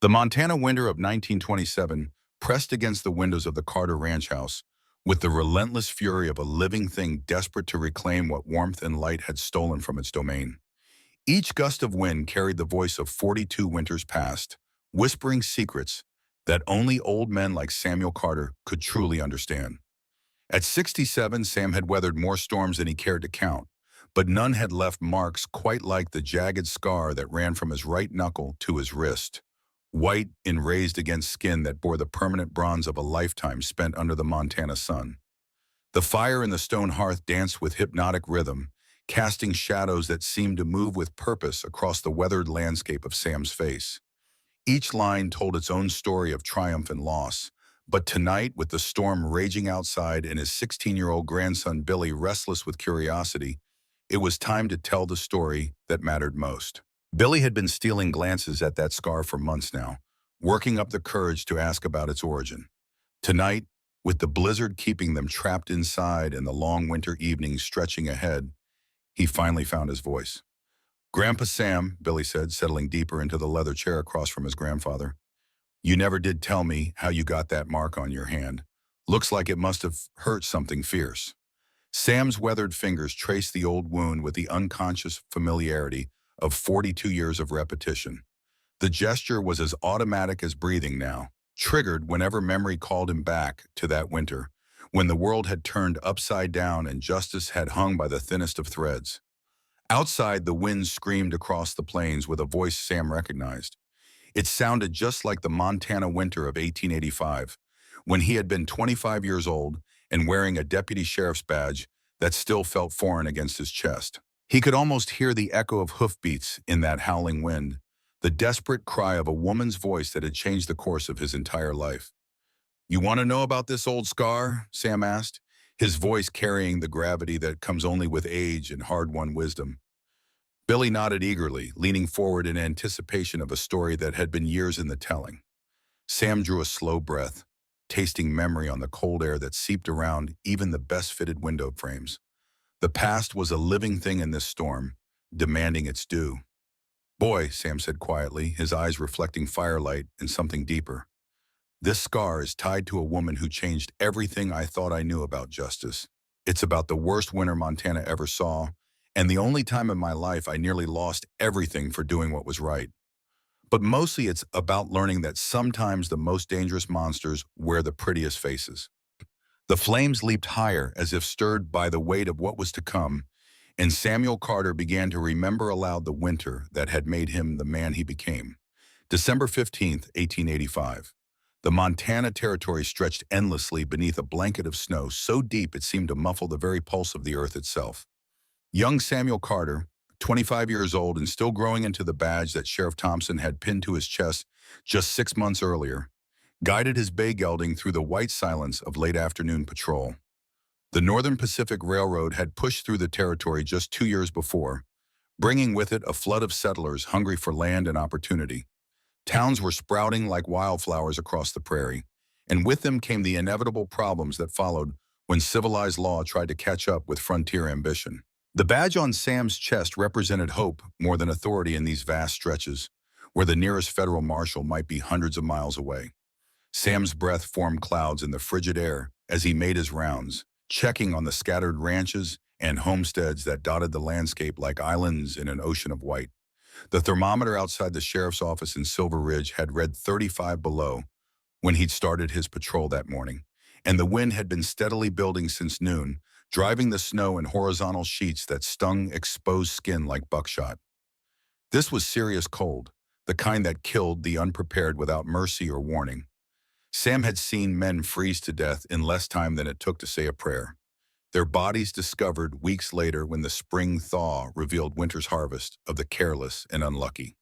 The Montana winter of 1927 pressed against the windows of the Carter Ranch house with the relentless fury of a living thing desperate to reclaim what warmth and light had stolen from its domain. Each gust of wind carried the voice of 42 winters past, whispering secrets that only old men like Samuel Carter could truly understand. At 67, Sam had weathered more storms than he cared to count, but none had left marks quite like the jagged scar that ran from his right knuckle to his wrist, white and raised against skin that bore the permanent bronze of a lifetime spent under the Montana sun. The fire in the stone hearth danced with hypnotic rhythm, casting shadows that seemed to move with purpose across the weathered landscape of Sam's face. Each line told its own story of triumph and loss, but tonight, with the storm raging outside and his 16-year-old grandson Billy restless with curiosity, it was time to tell the story that mattered most. Billy had been stealing glances at that scar for months now, working up the courage to ask about its origin. Tonight, with the blizzard keeping them trapped inside and the long winter evenings stretching ahead, he finally found his voice. "Grandpa Sam," Billy said, settling deeper into the leather chair across from his grandfather, "you never did tell me how you got that mark on your hand. Looks like it must have hurt something fierce." Sam's weathered fingers traced the old wound with the unconscious familiarity of 42 years of repetition. The gesture was as automatic as breathing now, triggered whenever memory called him back to that winter, when the world had turned upside down and justice had hung by the thinnest of threads. Outside, the wind screamed across the plains with a voice Sam recognized. It sounded just like the Montana winter of 1885, when he had been 25 years old and wearing a deputy sheriff's badge that still felt foreign against his chest. He could almost hear the echo of hoofbeats in that howling wind, the desperate cry of a woman's voice that had changed the course of his entire life. "You want to know about this old scar?" Sam asked, his voice carrying the gravity that comes only with age and hard-won wisdom. Billy nodded eagerly, leaning forward in anticipation of a story that had been years in the telling. Sam drew a slow breath, tasting memory on the cold air that seeped around even the best-fitted window frames. The past was a living thing in this storm, demanding its due. "Boy," Sam said quietly, his eyes reflecting firelight and something deeper, "this scar is tied to a woman who changed everything I thought I knew about justice. It's about the worst winter Montana ever saw, and the only time in my life I nearly lost everything for doing what was right. But mostly it's about learning that sometimes the most dangerous monsters wear the prettiest faces." The flames leaped higher as if stirred by the weight of what was to come, and Samuel Carter began to remember aloud the winter that had made him the man he became. December 15th, 1885. The Montana Territory stretched endlessly beneath a blanket of snow so deep it seemed to muffle the very pulse of the earth itself. Young Samuel Carter, 25 years old and still growing into the badge that Sheriff Thompson had pinned to his chest just 6 months earlier, guided his bay gelding through the white silence of late afternoon patrol. The Northern Pacific Railroad had pushed through the territory just 2 years before, bringing with it a flood of settlers hungry for land and opportunity. Towns were sprouting like wildflowers across the prairie, and with them came the inevitable problems that followed when civilized law tried to catch up with frontier ambition. The badge on Sam's chest represented hope more than authority in these vast stretches, where the nearest federal marshal might be hundreds of miles away. Sam's breath formed clouds in the frigid air as he made his rounds, checking on the scattered ranches and homesteads that dotted the landscape like islands in an ocean of white. The thermometer outside the sheriff's office in Silver Ridge had read 35 below when he'd started his patrol that morning, and the wind had been steadily building since noon, driving the snow in horizontal sheets that stung exposed skin like buckshot. This was serious cold, the kind that killed the unprepared without mercy or warning. Sam had seen men freeze to death in less time than it took to say a prayer, their bodies discovered weeks later when the spring thaw revealed winter's harvest of the careless and unlucky.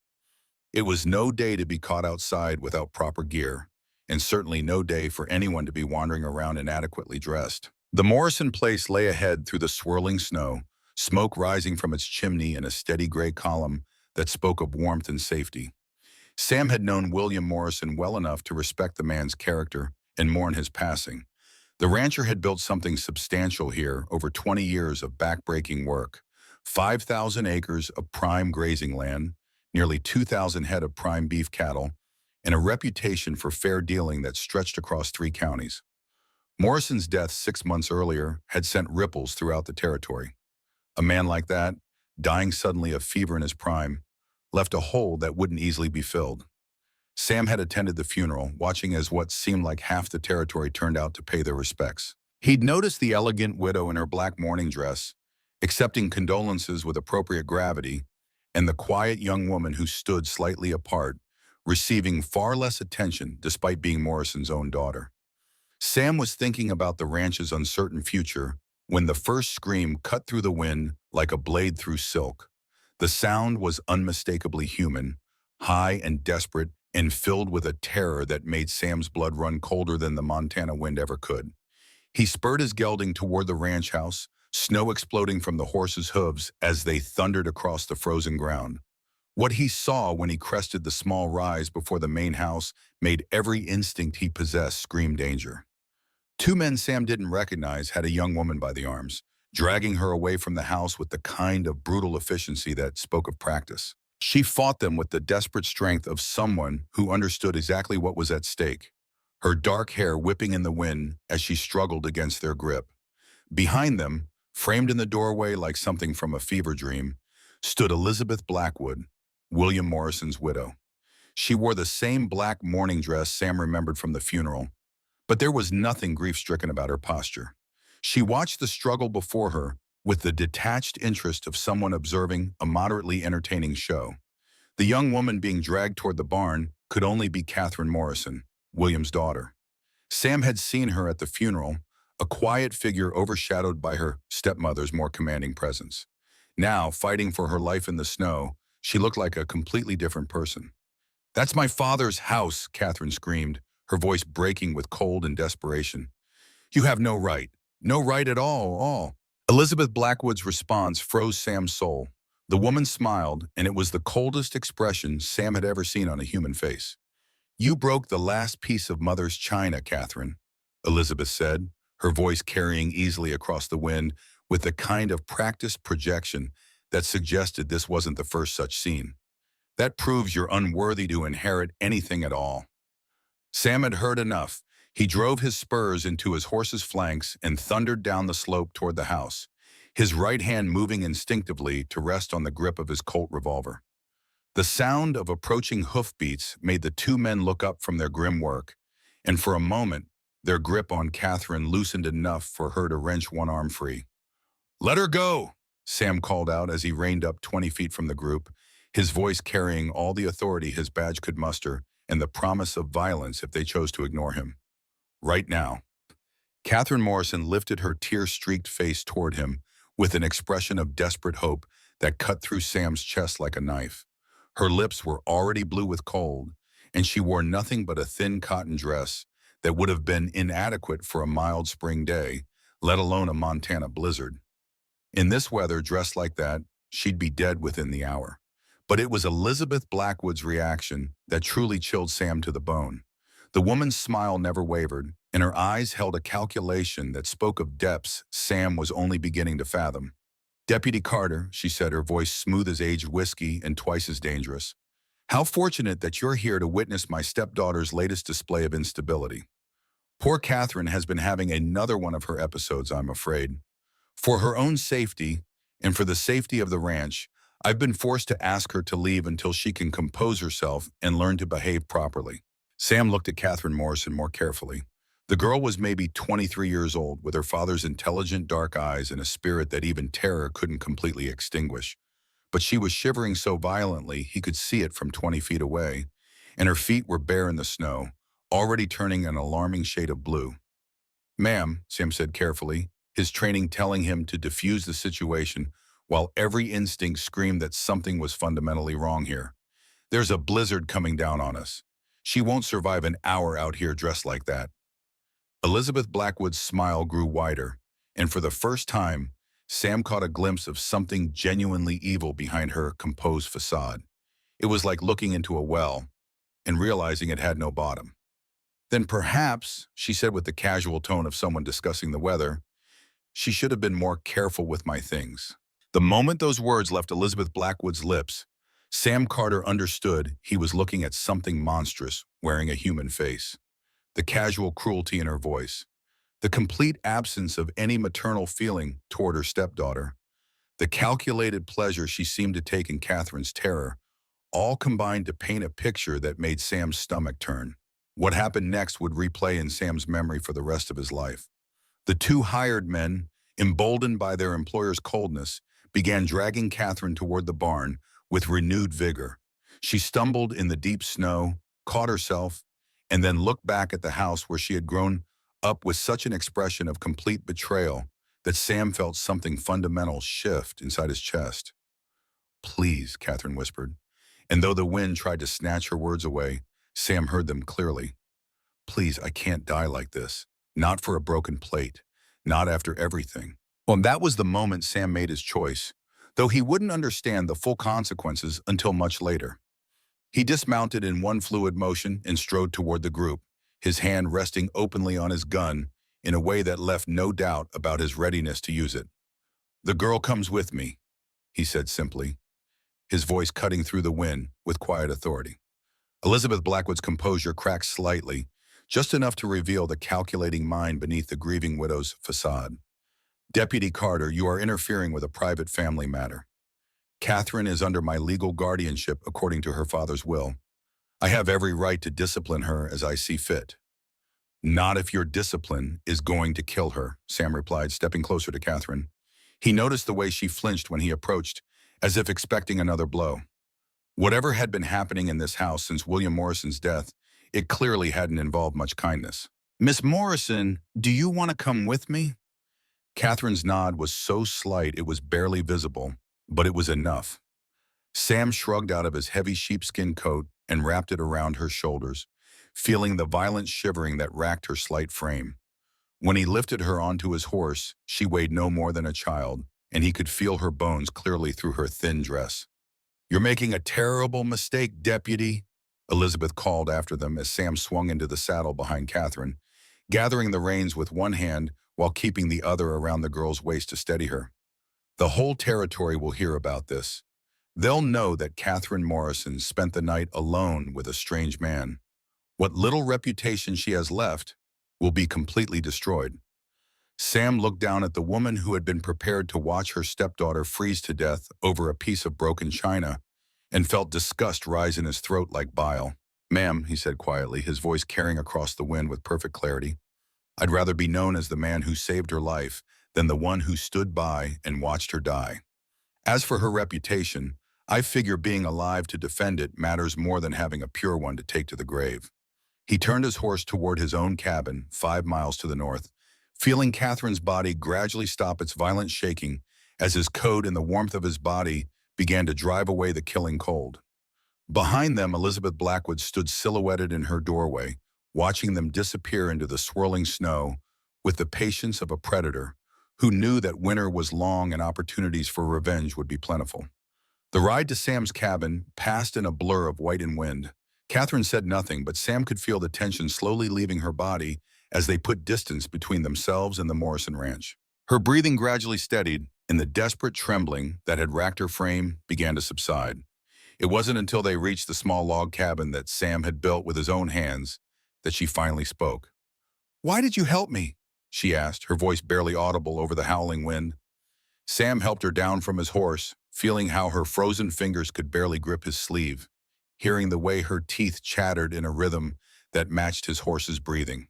It was no day to be caught outside without proper gear, and certainly no day for anyone to be wandering around inadequately dressed. The Morrison place lay ahead through the swirling snow, smoke rising from its chimney in a steady gray column that spoke of warmth and safety. Sam had known William Morrison well enough to respect the man's character and mourn his passing. The rancher had built something substantial here over 20 years of backbreaking work. 5,000 acres of prime grazing land, nearly 2,000 head of prime beef cattle, and a reputation for fair dealing that stretched across 3 counties. Morrison's death 6 months earlier had sent ripples throughout the territory. A man like that, dying suddenly of fever in his prime, left a hole that wouldn't easily be filled. Sam had attended the funeral, watching as what seemed like half the territory turned out to pay their respects. He'd noticed the elegant widow in her black mourning dress, accepting condolences with appropriate gravity, and the quiet young woman who stood slightly apart, receiving far less attention despite being Morrison's own daughter. Sam was thinking about the ranch's uncertain future when the first scream cut through the wind like a blade through silk. The sound was unmistakably human, high and desperate, and filled with a terror that made Sam's blood run colder than the Montana wind ever could. He spurred his gelding toward the ranch house, snow exploding from the horses' hooves as they thundered across the frozen ground. What he saw when he crested the small rise before the main house made every instinct he possessed scream danger. 2 men Sam didn't recognize had a young woman by the arms, dragging her away from the house with the kind of brutal efficiency that spoke of practice. She fought them with the desperate strength of someone who understood exactly what was at stake, her dark hair whipping in the wind as she struggled against their grip. Behind them, framed in the doorway like something from a fever dream, stood Elizabeth Blackwood, William Morrison's widow. She wore the same black mourning dress Sam remembered from the funeral, but there was nothing grief-stricken about her posture. She watched the struggle before her with the detached interest of someone observing a moderately entertaining show. The young woman being dragged toward the barn could only be Catherine Morrison, William's daughter. Sam had seen her at the funeral, a quiet figure overshadowed by her stepmother's more commanding presence. Now, fighting for her life in the snow, she looked like a completely different person. "That's my father's house," Catherine screamed, her voice breaking with cold and desperation. "You have no right. No right at all. Elizabeth Blackwood's response froze Sam's soul. The woman smiled, and it was the coldest expression Sam had ever seen on a human face. "You broke the last piece of Mother's china, Catherine," Elizabeth said, her voice carrying easily across the wind with the kind of practiced projection that suggested this wasn't the first such scene. "That proves you're unworthy to inherit anything at all." Sam had heard enough. He drove his spurs into his horse's flanks and thundered down the slope toward the house, his right hand moving instinctively to rest on the grip of his Colt revolver. The sound of approaching hoofbeats made the 2 men look up from their grim work, and for a moment, their grip on Catherine loosened enough for her to wrench one arm free. "Let her go," Sam called out as he reined up 20 feet from the group, his voice carrying all the authority his badge could muster and the promise of violence if they chose to ignore him. "Right now." Catherine Morrison lifted her tear-streaked face toward him with an expression of desperate hope that cut through Sam's chest like a knife. Her lips were already blue with cold, and she wore nothing but a thin cotton dress that would have been inadequate for a mild spring day, let alone a Montana blizzard. In this weather, dressed like that, she'd be dead within the hour. But it was Elizabeth Blackwood's reaction that truly chilled Sam to the bone. The woman's smile never wavered, and her eyes held a calculation that spoke of depths Sam was only beginning to fathom. "Deputy Carter," she said, her voice smooth as aged whiskey and twice as dangerous, "how fortunate that you're here to witness my stepdaughter's latest display of instability. Poor Catherine has been having another one of her episodes, I'm afraid. For her own safety, and for the safety of the ranch, I've been forced to ask her to leave until she can compose herself and learn to behave properly." Sam looked at Catherine Morrison more carefully. The girl was maybe 23 years old, with her father's intelligent dark eyes and a spirit that even terror couldn't completely extinguish. But she was shivering so violently he could see it from 20 feet away, and her feet were bare in the snow, already turning an alarming shade of blue. "Ma'am," Sam said carefully, his training telling him to diffuse the situation while every instinct screamed that something was fundamentally wrong here. "There's a blizzard coming down on us. She won't survive an hour out here dressed like that." Elizabeth Blackwood's smile grew wider, and for the first time, Sam caught a glimpse of something genuinely evil behind her composed facade. It was like looking into a well and realizing it had no bottom. "Then perhaps," she said with the casual tone of someone discussing the weather, "she should have been more careful with my things." The moment those words left Elizabeth Blackwood's lips, Sam Carter understood he was looking at something monstrous wearing a human face. The casual cruelty in her voice, the complete absence of any maternal feeling toward her stepdaughter, the calculated pleasure she seemed to take in Catherine's terror, all combined to paint a picture that made Sam's stomach turn. What happened next would replay in Sam's memory for the rest of his life. The two hired men, emboldened by their employer's coldness, began dragging Catherine toward the barn with renewed vigor. She stumbled in the deep snow, caught herself, and then looked back at the house where she had grown up with such an expression of complete betrayal that Sam felt something fundamental shift inside his chest. "Please," Catherine whispered, and though the wind tried to snatch her words away, Sam heard them clearly. "Please, I can't die like this. Not for a broken plate. Not after everything." Well, that was the moment Sam made his choice, though he wouldn't understand the full consequences until much later. He dismounted in one fluid motion and strode toward the group, his hand resting openly on his gun in a way that left no doubt about his readiness to use it. "The girl comes with me," he said simply, his voice cutting through the wind with quiet authority. Elizabeth Blackwood's composure cracked slightly, just enough to reveal the calculating mind beneath the grieving widow's facade. "Deputy Carter, you are interfering with a private family matter. Catherine is under my legal guardianship according to her father's will. I have every right to discipline her as I see fit." "Not if your discipline is going to kill her," Sam replied, stepping closer to Catherine. He noticed the way she flinched when he approached, as if expecting another blow. Whatever had been happening in this house since William Morrison's death, it clearly hadn't involved much kindness. "Miss Morrison, do you want to come with me?" Catherine's nod was so slight it was barely visible, but it was enough. Sam shrugged out of his heavy sheepskin coat and wrapped it around her shoulders, feeling the violent shivering that racked her slight frame. When he lifted her onto his horse, she weighed no more than a child, and he could feel her bones clearly through her thin dress. "You're making a terrible mistake, Deputy," Elizabeth called after them as Sam swung into the saddle behind Catherine, gathering the reins with one hand while keeping the other around the girl's waist to steady her. "The whole territory will hear about this. They'll know that Catherine Morrison spent the night alone with a strange man. What little reputation she has left will be completely destroyed." Sam looked down at the woman who had been prepared to watch her stepdaughter freeze to death over a piece of broken china and felt disgust rise in his throat like bile. "Ma'am," he said quietly, his voice carrying across the wind with perfect clarity, "I'd rather be known as the man who saved her life than the one who stood by and watched her die. As for her reputation, I figure being alive to defend it matters more than having a pure one to take to the grave." He turned his horse toward his own cabin, 5 miles to the north, feeling Catherine's body gradually stop its violent shaking as his coat and the warmth of his body began to drive away the killing cold. Behind them, Elizabeth Blackwood stood silhouetted in her doorway, watching them disappear into the swirling snow with the patience of a predator who knew that winter was long and opportunities for revenge would be plentiful. The ride to Sam's cabin passed in a blur of white and wind. Catherine said nothing, but Sam could feel the tension slowly leaving her body as they put distance between themselves and the Morrison ranch. Her breathing gradually steadied, and the desperate trembling that had racked her frame began to subside. It wasn't until they reached the small log cabin that Sam had built with his own hands that she finally spoke. "Why did you help me?" she asked, her voice barely audible over the howling wind. Sam helped her down from his horse, feeling how her frozen fingers could barely grip his sleeve, hearing the way her teeth chattered in a rhythm that matched his horse's breathing.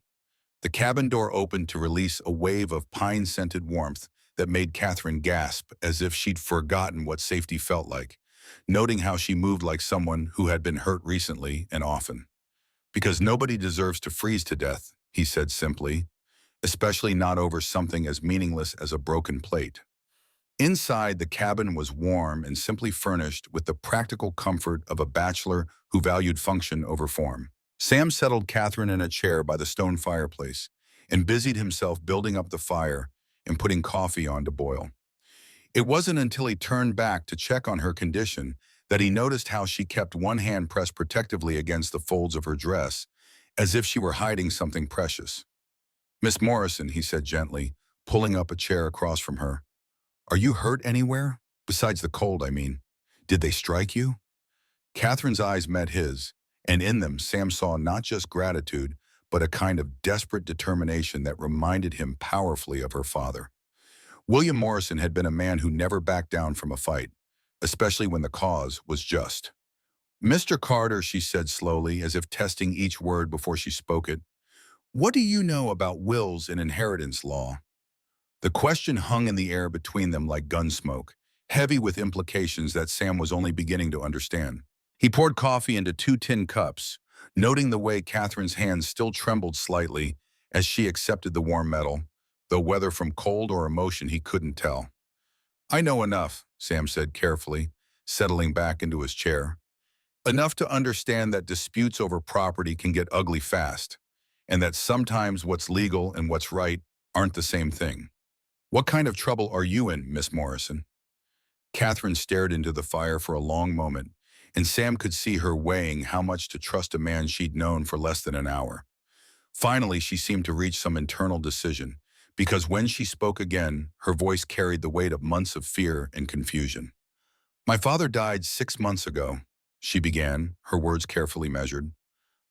The cabin door opened to release a wave of pine-scented warmth that made Catherine gasp as if she'd forgotten what safety felt like, noting how she moved like someone who had been hurt recently and often. "Because nobody deserves to freeze to death," he said simply, "especially not over something as meaningless as a broken plate." Inside, the cabin was warm and simply furnished with the practical comfort of a bachelor who valued function over form. Sam settled Catherine in a chair by the stone fireplace and busied himself building up the fire and putting coffee on to boil. It wasn't until he turned back to check on her condition that he noticed how she kept one hand pressed protectively against the folds of her dress, as if she were hiding something precious. "Miss Morrison," he said gently, pulling up a chair across from her, "are you hurt anywhere? Besides the cold, I mean. Did they strike you?" Catherine's eyes met his, and in them Sam saw not just gratitude, but a kind of desperate determination that reminded him powerfully of her father. William Morrison had been a man who never backed down from a fight, especially when the cause was just. "Mr. Carter," she said slowly, as if testing each word before she spoke it, "what do you know about wills and inheritance law?" The question hung in the air between them like gun smoke, heavy with implications that Sam was only beginning to understand. He poured coffee into 2 tin cups, noting the way Catherine's hands still trembled slightly as she accepted the warm metal, though whether from cold or emotion he couldn't tell. "I know enough," Sam said carefully, settling back into his chair. "Enough to understand that disputes over property can get ugly fast, and that sometimes what's legal and what's right aren't the same thing. What kind of trouble are you in, Miss Morrison?" Catherine stared into the fire for a long moment, and Sam could see her weighing how much to trust a man she'd known for less than an hour. Finally, she seemed to reach some internal decision, because when she spoke again, her voice carried the weight of months of fear and confusion. "My father died 6 months ago," she began, her words carefully measured.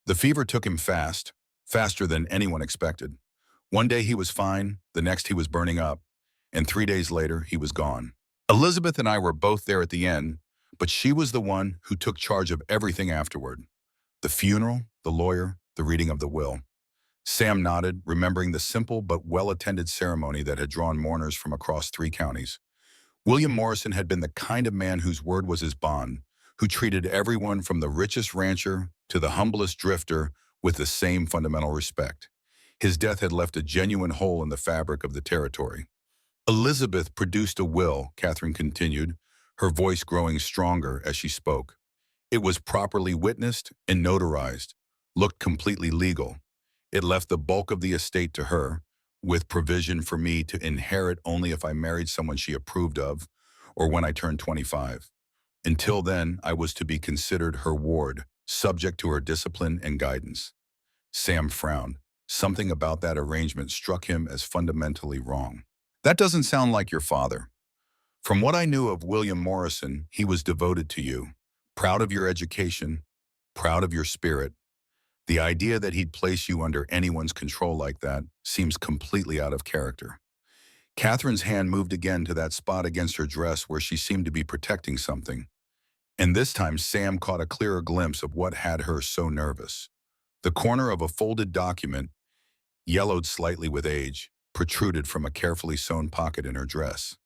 "The fever took him fast, faster than anyone expected. One day he was fine, the next he was burning up, and 3 days later he was gone. Elizabeth and I were both there at the end, but she was the one who took charge of everything afterward. The funeral, the lawyer, the reading of the will." Sam nodded, remembering the simple but well-attended ceremony that had drawn mourners from across 3 counties. William Morrison had been the kind of man whose word was his bond, who treated everyone from the richest rancher to the humblest drifter with the same fundamental respect. His death had left a genuine hole in the fabric of the territory. "Elizabeth produced a will," Catherine continued, her voice growing stronger as she spoke. "It was properly witnessed and notarized, looked completely legal. It left the bulk of the estate to her, with provision for me to inherit only if I married someone she approved of, or when I turned 25. Until then, I was to be considered her ward, subject to her discipline and guidance." Sam frowned. Something about that arrangement struck him as fundamentally wrong. "That doesn't sound like your father. From what I knew of William Morrison, he was devoted to you, proud of your education, proud of your spirit. The idea that he'd place you under anyone's control like that seems completely out of character." Catherine's hand moved again to that spot against her dress where she seemed to be protecting something. And this time Sam caught a clearer glimpse of what had her so nervous. The corner of a folded document, yellowed slightly with age, protruded from a carefully sewn pocket in her dress.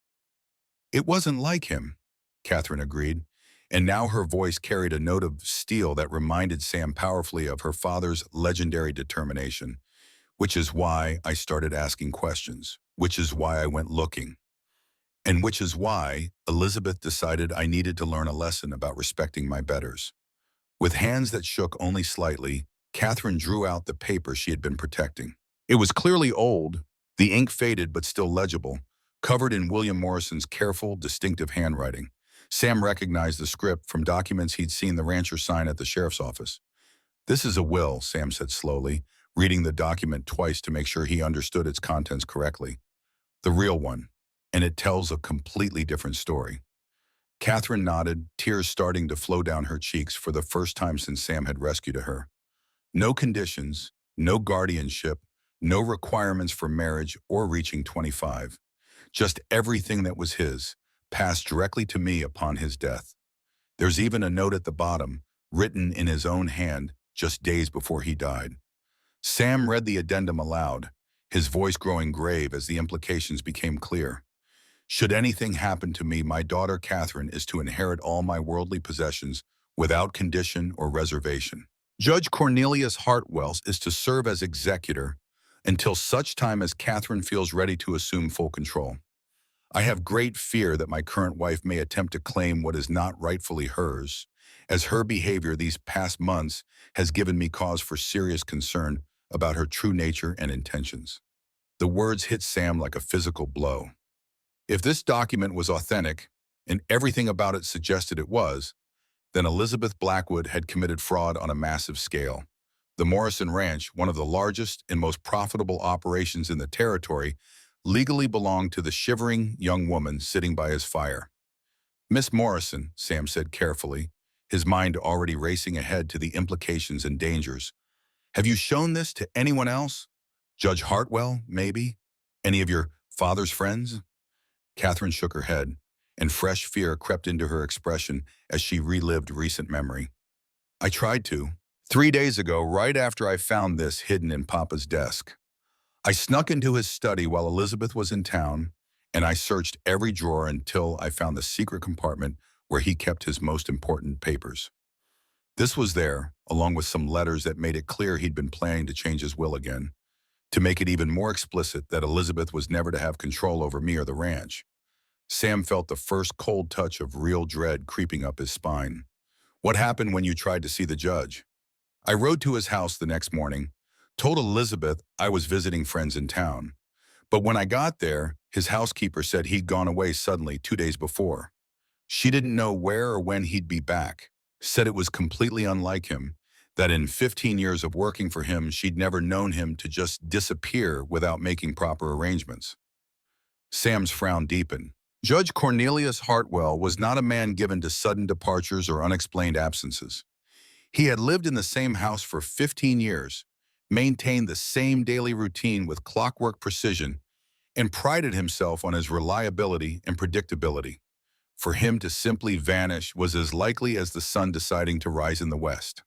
"It wasn't like him," Catherine agreed, and now her voice carried a note of steel that reminded Sam powerfully of her father's legendary determination. "Which is why I started asking questions, which is why I went looking, and which is why Elizabeth decided I needed to learn a lesson about respecting my betters." With hands that shook only slightly, Catherine drew out the paper she had been protecting. It was clearly old, the ink faded but still legible, covered in William Morrison's careful, distinctive handwriting. Sam recognized the script from documents he'd seen the rancher sign at the sheriff's office. "This is a will," Sam said slowly, reading the document twice to make sure he understood its contents correctly. "The real one, and it tells a completely different story." Catherine nodded, tears starting to flow down her cheeks for the first time since Sam had rescued her. No conditions, no guardianship, no requirements for marriage or reaching 25. Just everything that was his, passed directly to me upon his death. There's even a note at the bottom, written in his own hand just days before he died. Sam read the addendum aloud, his voice growing grave as the implications became clear. "Should anything happen to me, my daughter Catherine is to inherit all my worldly possessions without condition or reservation. Judge Cornelius Hartwells is to serve as executor until such time as Catherine feels ready to assume full control. I have great fear that my current wife may attempt to claim what is not rightfully hers, as her behavior these past months has given me cause for serious concern about her true nature and intentions." The words hit Sam like a physical blow. If this document was authentic, and everything about it suggested it was, then Elizabeth Blackwood had committed fraud on a massive scale. The Morrison Ranch, one of the largest and most profitable operations in the territory, legally belonged to the shivering young woman sitting by his fire. "Miss Morrison," Sam said carefully, his mind already racing ahead to the implications and dangers. Have you shown this to anyone else? Judge Hartwell, maybe? Any of your father's friends? Catherine shook her head, and fresh fear crept into her expression as she relived recent memory. I tried to. 3 days ago, right after I found this hidden in Papa's desk. I snuck into his study while Elizabeth was in town, and I searched every drawer until I found the secret compartment where he kept his most important papers. This was there, along with some letters that made it clear he'd been planning to change his will again, to make it even more explicit that Elizabeth was never to have control over me or the ranch. Sam felt the first cold touch of real dread creeping up his spine. What happened when you tried to see the judge? I rode to his house the next morning, told Elizabeth I was visiting friends in town. But when I got there, his housekeeper said he'd gone away suddenly 2 days before. She didn't know where or when he'd be back, said it was completely unlike him, that in 15 years of working for him, she'd never known him to just disappear without making proper arrangements. Sam's frown deepened. Judge Cornelius Hartwell was not a man given to sudden departures or unexplained absences. He had lived in the same house for 15 years, maintained the same daily routine with clockwork precision, and prided himself on his reliability and predictability. For him to simply vanish was as likely as the sun deciding to rise in the west.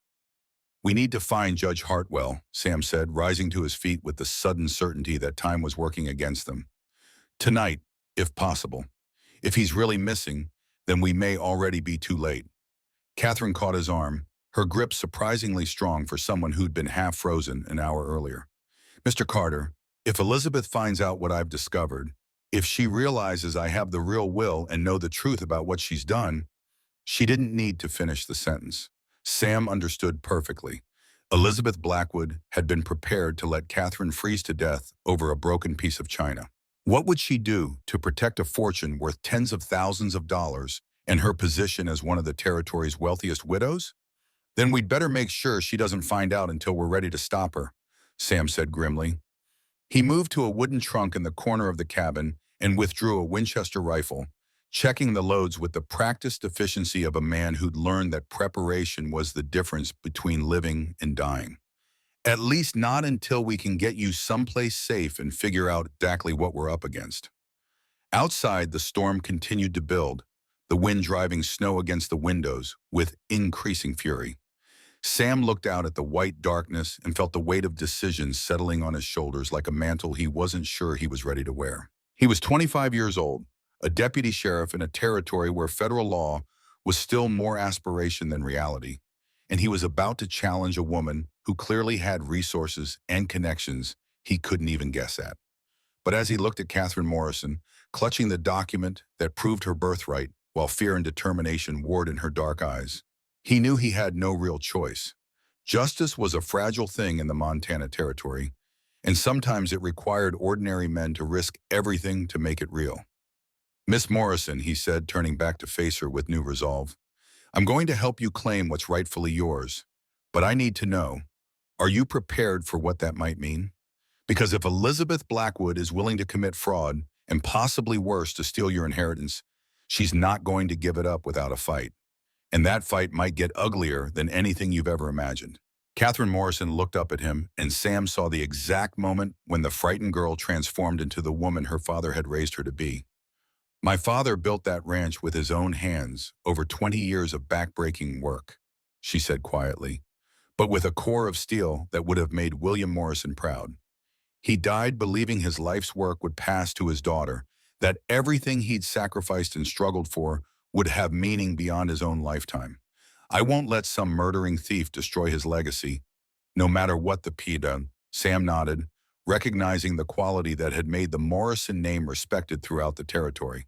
We need to find Judge Hartwell, Sam said, rising to his feet with the sudden certainty that time was working against them. Tonight, if possible. If he's really missing, then we may already be too late. Catherine caught his arm, her grip surprisingly strong for someone who'd been half frozen an hour earlier. Mr. Carter, if Elizabeth finds out what I've discovered, if she realizes I have the real will and know the truth about what she's done, she didn't need to finish the sentence. Sam understood perfectly. Elizabeth Blackwood had been prepared to let Catherine freeze to death over a broken piece of china. What would she do to protect a fortune worth tens of thousands of dollars and her position as one of the territory's wealthiest widows? Then we'd better make sure she doesn't find out until we're ready to stop her, Sam said grimly. He moved to a wooden trunk in the corner of the cabin and withdrew a Winchester rifle, checking the loads with the practiced efficiency of a man who'd learned that preparation was the difference between living and dying. At least not until we can get you someplace safe and figure out exactly what we're up against. Outside, the storm continued to build, the wind driving snow against the windows with increasing fury. Sam looked out at the white darkness and felt the weight of decisions settling on his shoulders like a mantle he wasn't sure he was ready to wear. He was 25 years old, a deputy sheriff in a territory where federal law was still more aspiration than reality, and he was about to challenge a woman who clearly had resources and connections he couldn't even guess at. But as he looked at Catherine Morrison, clutching the document that proved her birthright, while fear and determination warred in her dark eyes, he knew he had no real choice. Justice was a fragile thing in the Montana Territory, and sometimes it required ordinary men to risk everything to make it real. Miss Morrison, he said, turning back to face her with new resolve, I'm going to help you claim what's rightfully yours, but I need to know, are you prepared for what that might mean? Because if Elizabeth Blackwood is willing to commit fraud, and possibly worse, to steal your inheritance, she's not going to give it up without a fight. And that fight might get uglier than anything you've ever imagined. Catherine Morrison looked up at him, and Sam saw the exact moment when the frightened girl transformed into the woman her father had raised her to be. My father built that ranch with his own hands over 20 years of backbreaking work, she said quietly, but with a core of steel that would have made William Morrison proud. He died believing his life's work would pass to his daughter, that everything he'd sacrificed and struggled for would have meaning beyond his own lifetime. I won't let some murdering thief destroy his legacy, no matter what the P done. Sam nodded, recognizing the quality that had made the Morrison name respected throughout the territory.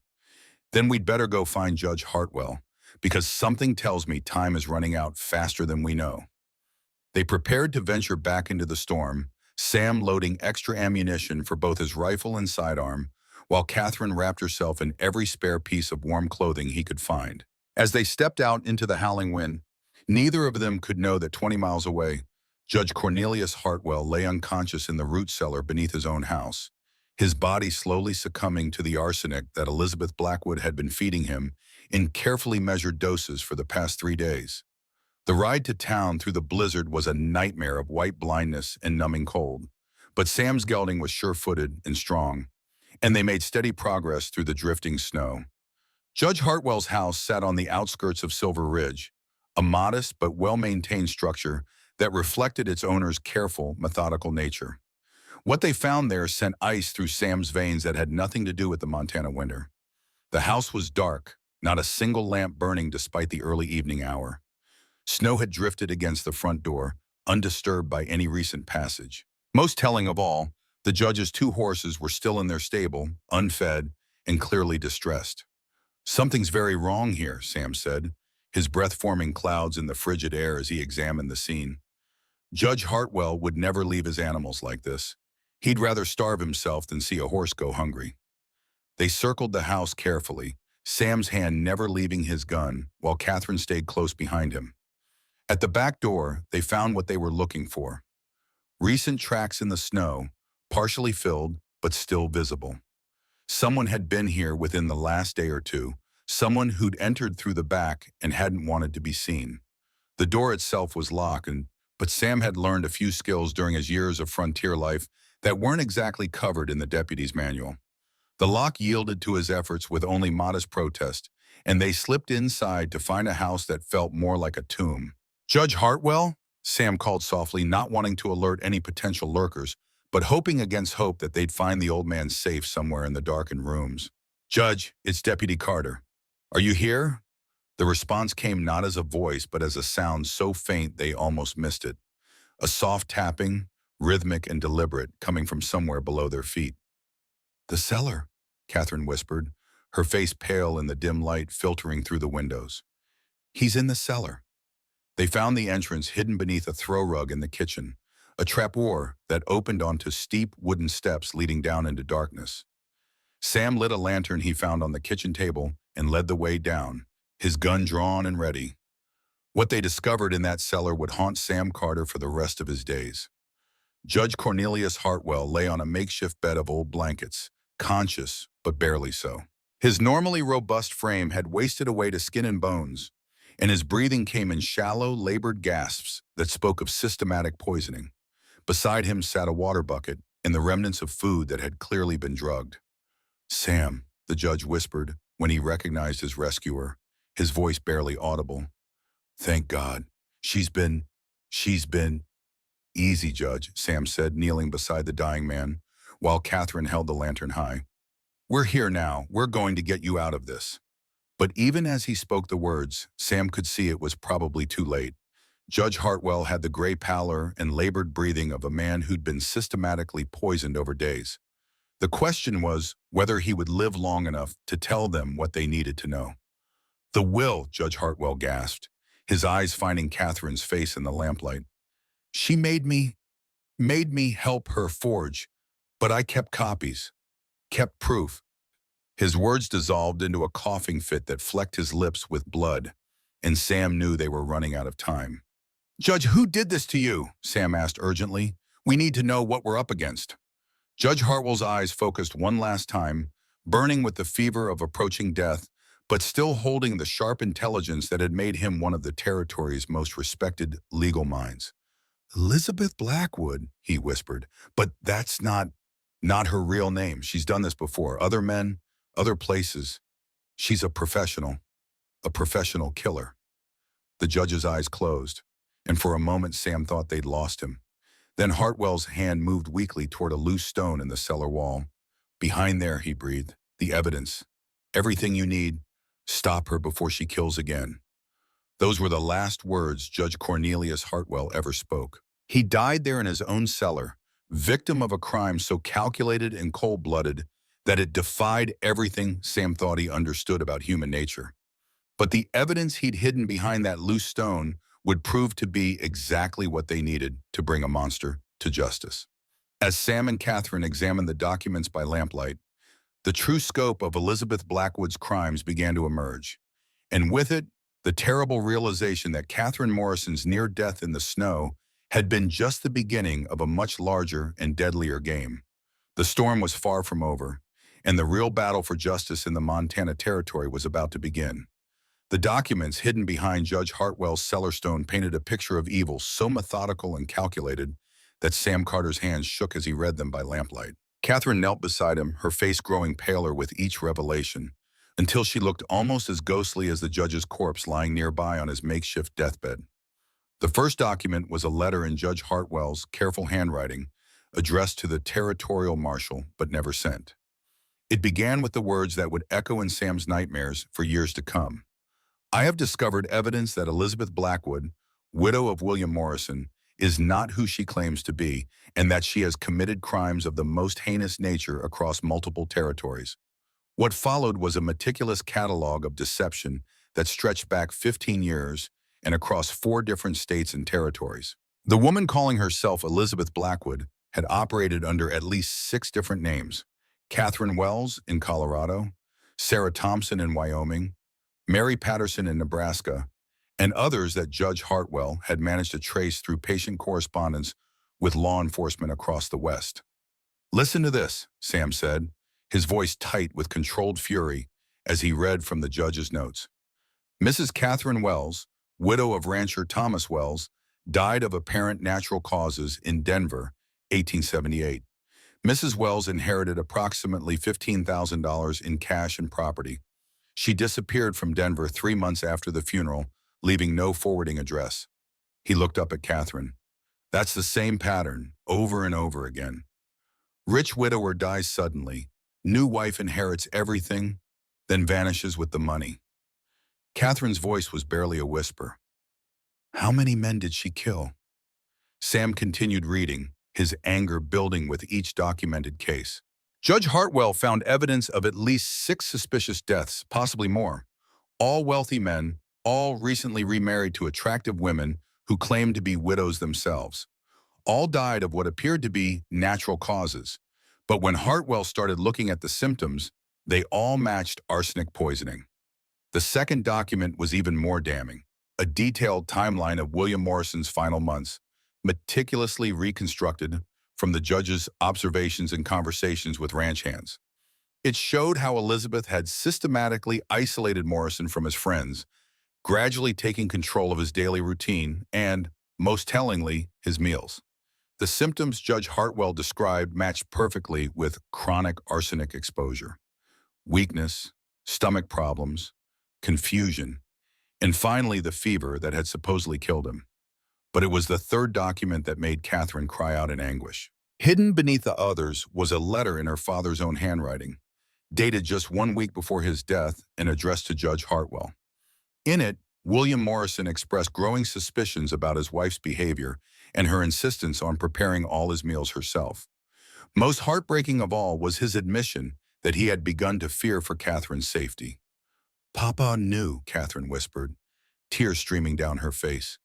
Then we'd better go find Judge Hartwell, because something tells me time is running out faster than we know. They prepared to venture back into the storm, Sam loading extra ammunition for both his rifle and sidearm, while Catherine wrapped herself in every spare piece of warm clothing he could find. As they stepped out into the howling wind, neither of them could know that 20 miles away, Judge Cornelius Hartwell lay unconscious in the root cellar beneath his own house, his body slowly succumbing to the arsenic that Elizabeth Blackwood had been feeding him in carefully measured doses for the past 3 days. The ride to town through the blizzard was a nightmare of white blindness and numbing cold, but Sam's gelding was sure-footed and strong, and they made steady progress through the drifting snow. Judge Hartwell's house sat on the outskirts of Silver Ridge, a modest but well-maintained structure that reflected its owner's careful, methodical nature. What they found there sent ice through Sam's veins that had nothing to do with the Montana winter. The house was dark, not a single lamp burning despite the early evening hour. Snow had drifted against the front door, undisturbed by any recent passage. Most telling of all, the judge's 2 horses were still in their stable, unfed, and clearly distressed. "Something's very wrong here," Sam said, his breath forming clouds in the frigid air as he examined the scene. Judge Hartwell would never leave his animals like this. He'd rather starve himself than see a horse go hungry. They circled the house carefully, Sam's hand never leaving his gun, while Catherine stayed close behind him. At the back door, they found what they were looking for. Recent tracks in the snow, partially filled, but still visible. Someone had been here within the last day or two, someone who'd entered through the back and hadn't wanted to be seen. The door itself was locked, but Sam had learned a few skills during his years of frontier life that weren't exactly covered in the deputy's manual. The lock yielded to his efforts with only modest protest, and they slipped inside to find a house that felt more like a tomb. "Judge Hartwell?" Sam called softly, not wanting to alert any potential lurkers, but hoping against hope that they'd find the old man safe somewhere in the darkened rooms. "Judge, it's Deputy Carter. Are you here?" The response came not as a voice, but as a sound so faint they almost missed it. A soft tapping, rhythmic and deliberate, coming from somewhere below their feet. "The cellar," Catherine whispered, her face pale in the dim light filtering through the windows. "He's in the cellar." They found the entrance hidden beneath a throw rug in the kitchen, a trapdoor that opened onto steep wooden steps leading down into darkness. Sam lit a lantern he found on the kitchen table and led the way down, his gun drawn and ready. What they discovered in that cellar would haunt Sam Carter for the rest of his days. Judge Cornelius Hartwell lay on a makeshift bed of old blankets, conscious, but barely so. His normally robust frame had wasted away to skin and bones, and his breathing came in shallow, labored gasps that spoke of systematic poisoning. Beside him sat a water bucket and the remnants of food that had clearly been drugged. "Sam," the judge whispered when he recognized his rescuer, his voice barely audible. "Thank God. She's been... Easy, Judge," Sam said, kneeling beside the dying man, while Catherine held the lantern high. "We're here now. We're going to get you out of this." But even as he spoke the words, Sam could see it was probably too late. Judge Hartwell had the gray pallor and labored breathing of a man who'd been systematically poisoned over days. The question was whether he would live long enough to tell them what they needed to know. "The will," Judge Hartwell gasped, his eyes finding Catherine's face in the lamplight. "She made me help her forge, but I kept copies, kept proof." His words dissolved into a coughing fit that flecked his lips with blood, and Sam knew they were running out of time. "Judge, who did this to you?" Sam asked urgently. "We need to know what we're up against." Judge Hartwell's eyes focused one last time, burning with the fever of approaching death, but still holding the sharp intelligence that had made him one of the territory's most respected legal minds. "Elizabeth Blackwood," he whispered, "but that's not her real name. She's done this before. Other men, other places. She's a professional killer." The judge's eyes closed, and for a moment Sam thought they'd lost him. Then Hartwell's hand moved weakly toward a loose stone in the cellar wall. "Behind there," he breathed, "the evidence. Everything you need. Stop her before she kills again." Those were the last words Judge Cornelius Hartwell ever spoke. He died there in his own cellar, victim of a crime so calculated and cold-blooded that it defied everything Sam thought he understood about human nature. But the evidence he'd hidden behind that loose stone would prove to be exactly what they needed to bring a monster to justice. As Sam and Catherine examined the documents by lamplight, the true scope of Elizabeth Blackwood's crimes began to emerge, and with it, the terrible realization that Catherine Morrison's near death in the snow had been just the beginning of a much larger and deadlier game. The storm was far from over, and the real battle for justice in the Montana Territory was about to begin. The documents hidden behind Judge Hartwell's cellar stone painted a picture of evil so methodical and calculated that Sam Carter's hands shook as he read them by lamplight. Catherine knelt beside him, her face growing paler with each revelation, until she looked almost as ghostly as the judge's corpse lying nearby on his makeshift deathbed. The first document was a letter in Judge Hartwell's careful handwriting, addressed to the territorial marshal but never sent. It began with the words that would echo in Sam's nightmares for years to come. I have discovered evidence that Elizabeth Blackwood, widow of William Morrison, is not who she claims to be, and that she has committed crimes of the most heinous nature across multiple territories. What followed was a meticulous catalog of deception that stretched back 15 years and across 4 different states and territories. The woman calling herself Elizabeth Blackwood had operated under at least 6 different names: Catherine Wells in Colorado, Sarah Thompson in Wyoming, Mary Patterson in Nebraska, and others that Judge Hartwell had managed to trace through patient correspondence with law enforcement across the West. Listen to this, Sam said, his voice tight with controlled fury as he read from the judge's notes. Mrs. Catherine Wells, widow of rancher Thomas Wells, died of apparent natural causes in Denver, 1878. Mrs. Wells inherited approximately $15,000 in cash and property. She disappeared from Denver 3 months after the funeral, leaving no forwarding address. He looked up at Catherine. That's the same pattern, over and over again. Rich widower dies suddenly. New wife inherits everything, then vanishes with the money. Catherine's voice was barely a whisper. How many men did she kill? Sam continued reading, his anger building with each documented case. Judge Hartwell found evidence of at least 6 suspicious deaths, possibly more. All wealthy men, all recently remarried to attractive women who claimed to be widows themselves. All died of what appeared to be natural causes. But when Hartwell started looking at the symptoms, they all matched arsenic poisoning. The second document was even more damning, a detailed timeline of William Morrison's final months, meticulously reconstructed from the judge's observations and conversations with ranch hands. It showed how Elizabeth had systematically isolated Morrison from his friends, gradually taking control of his daily routine and, most tellingly, his meals. The symptoms Judge Hartwell described matched perfectly with chronic arsenic exposure: weakness, stomach problems, confusion, and finally the fever that had supposedly killed him. But it was the third document that made Catherine cry out in anguish. Hidden beneath the others was a letter in her father's own handwriting, dated just 1 week before his death and addressed to Judge Hartwell. In it, William Morrison expressed growing suspicions about his wife's behavior and her insistence on preparing all his meals herself. Most heartbreaking of all was his admission that he had begun to fear for Catherine's safety. Papa knew, Catherine whispered, tears streaming down her face.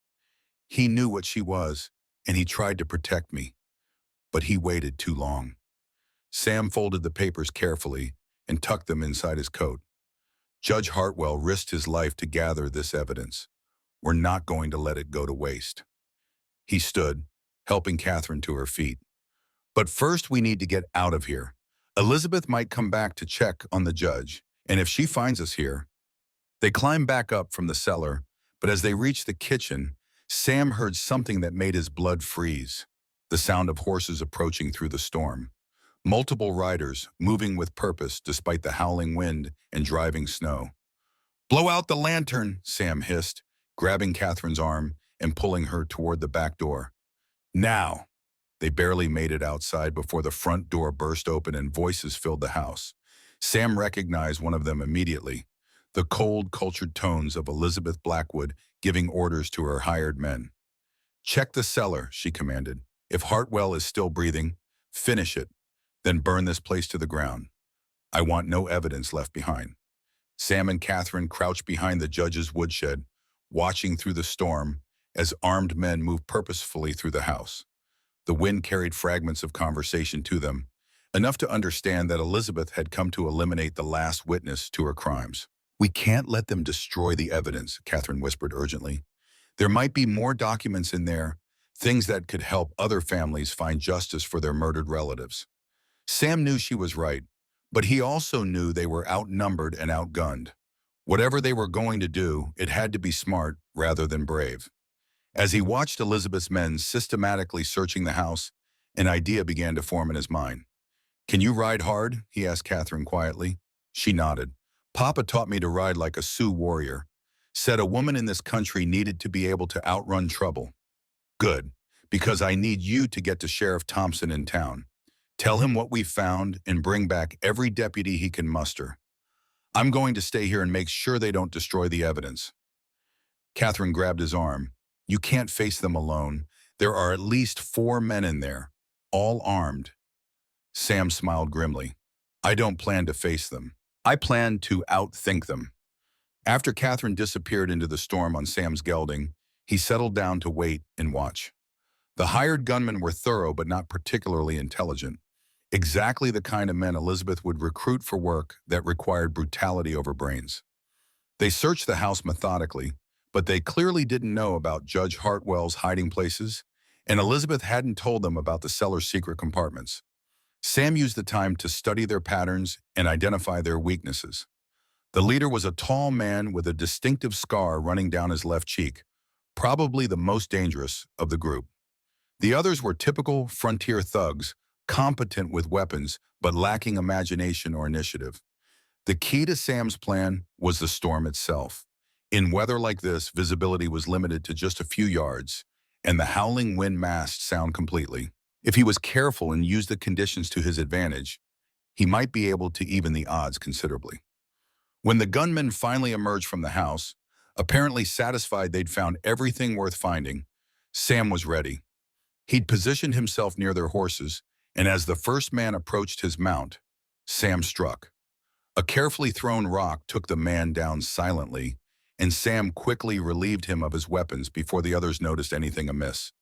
He knew what she was, and he tried to protect me. But he waited too long. Sam folded the papers carefully and tucked them inside his coat. Judge Hartwell risked his life to gather this evidence. We're not going to let it go to waste. He stood, helping Catherine to her feet. But first we need to get out of here. Elizabeth might come back to check on the judge, and if she finds us here... They climbed back up from the cellar, but as they reached the kitchen, Sam heard something that made his blood freeze. The sound of horses approaching through the storm. Multiple riders, moving with purpose despite the howling wind and driving snow. Blow out the lantern, Sam hissed, grabbing Catherine's arm and pulling her toward the back door. Now! They barely made it outside before the front door burst open and voices filled the house. Sam recognized one of them immediately. The cold, cultured tones of Elizabeth Blackwood giving orders to her hired men. Check the cellar, she commanded. If Hartwell is still breathing, finish it, then burn this place to the ground. I want no evidence left behind. Sam and Catherine crouched behind the judge's woodshed, watching through the storm as armed men moved purposefully through the house. The wind carried fragments of conversation to them, enough to understand that Elizabeth had come to eliminate the last witness to her crimes. We can't let them destroy the evidence, Catherine whispered urgently. There might be more documents in there, things that could help other families find justice for their murdered relatives. Sam knew she was right, but he also knew they were outnumbered and outgunned. Whatever they were going to do, it had to be smart rather than brave. As he watched Elizabeth's men systematically searching the house, an idea began to form in his mind. "Can you ride hard?" he asked Catherine quietly. She nodded. "Papa taught me to ride like a Sioux warrior. Said a woman in this country needed to be able to outrun trouble." "Good, because I need you to get to Sheriff Thompson in town. Tell him what we found and bring back every deputy he can muster. I'm going to stay here and make sure they don't destroy the evidence." Catherine grabbed his arm. "You can't face them alone. There are at least 4 men in there, all armed." Sam smiled grimly. "I don't plan to face them. I plan to outthink them." After Catherine disappeared into the storm on Sam's gelding, he settled down to wait and watch. The hired gunmen were thorough but not particularly intelligent. Exactly the kind of men Elizabeth would recruit for work that required brutality over brains. They searched the house methodically, but they clearly didn't know about Judge Hartwell's hiding places, and Elizabeth hadn't told them about the cellar's secret compartments. Sam used the time to study their patterns and identify their weaknesses. The leader was a tall man with a distinctive scar running down his left cheek, probably the most dangerous of the group. The others were typical frontier thugs, competent with weapons, but lacking imagination or initiative. The key to Sam's plan was the storm itself. In weather like this, visibility was limited to just a few yards, and the howling wind masked sound completely. If he was careful and used the conditions to his advantage, he might be able to even the odds considerably. When the gunmen finally emerged from the house, apparently satisfied they'd found everything worth finding, Sam was ready. He'd positioned himself near their horses, and as the first man approached his mount, Sam struck. A carefully thrown rock took the man down silently, and Sam quickly relieved him of his weapons before the others noticed anything amiss.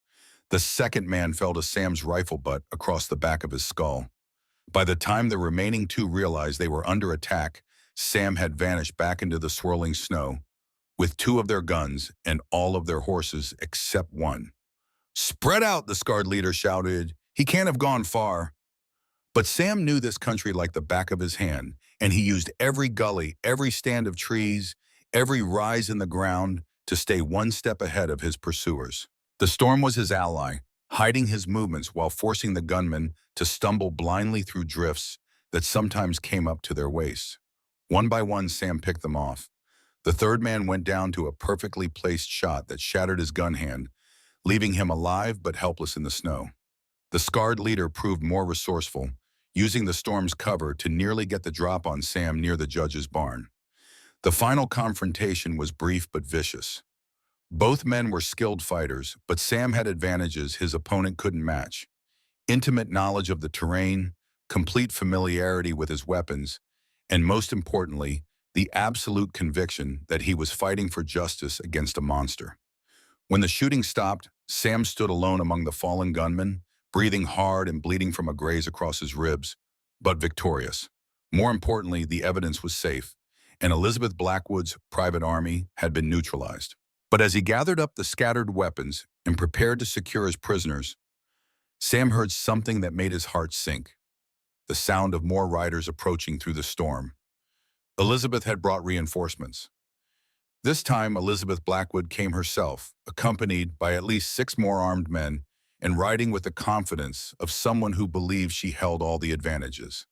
The second man fell to Sam's rifle butt across the back of his skull. By the time the remaining 2 realized they were under attack, Sam had vanished back into the swirling snow, with 2 of their guns and all of their horses except one. "Spread out," the scarred leader shouted. "He can't have gone far." But Sam knew this country like the back of his hand, and he used every gully, every stand of trees, every rise in the ground to stay one step ahead of his pursuers. The storm was his ally, hiding his movements while forcing the gunmen to stumble blindly through drifts that sometimes came up to their waists. One by one, Sam picked them off. The third man went down to a perfectly placed shot that shattered his gun hand, leaving him alive but helpless in the snow. The scarred leader proved more resourceful, using the storm's cover to nearly get the drop on Sam near the judge's barn. The final confrontation was brief but vicious. Both men were skilled fighters, but Sam had advantages his opponent couldn't match: intimate knowledge of the terrain, complete familiarity with his weapons, and most importantly, the absolute conviction that he was fighting for justice against a monster. When the shooting stopped, Sam stood alone among the fallen gunmen, breathing hard and bleeding from a graze across his ribs, but victorious. More importantly, the evidence was safe, and Elizabeth Blackwood's private army had been neutralized. But as he gathered up the scattered weapons and prepared to secure his prisoners, Sam heard something that made his heart sink: the sound of more riders approaching through the storm. Elizabeth had brought reinforcements. This time, Elizabeth Blackwood came herself, accompanied by at least 6 more armed men, and riding with the confidence of someone who believed she held all the advantages.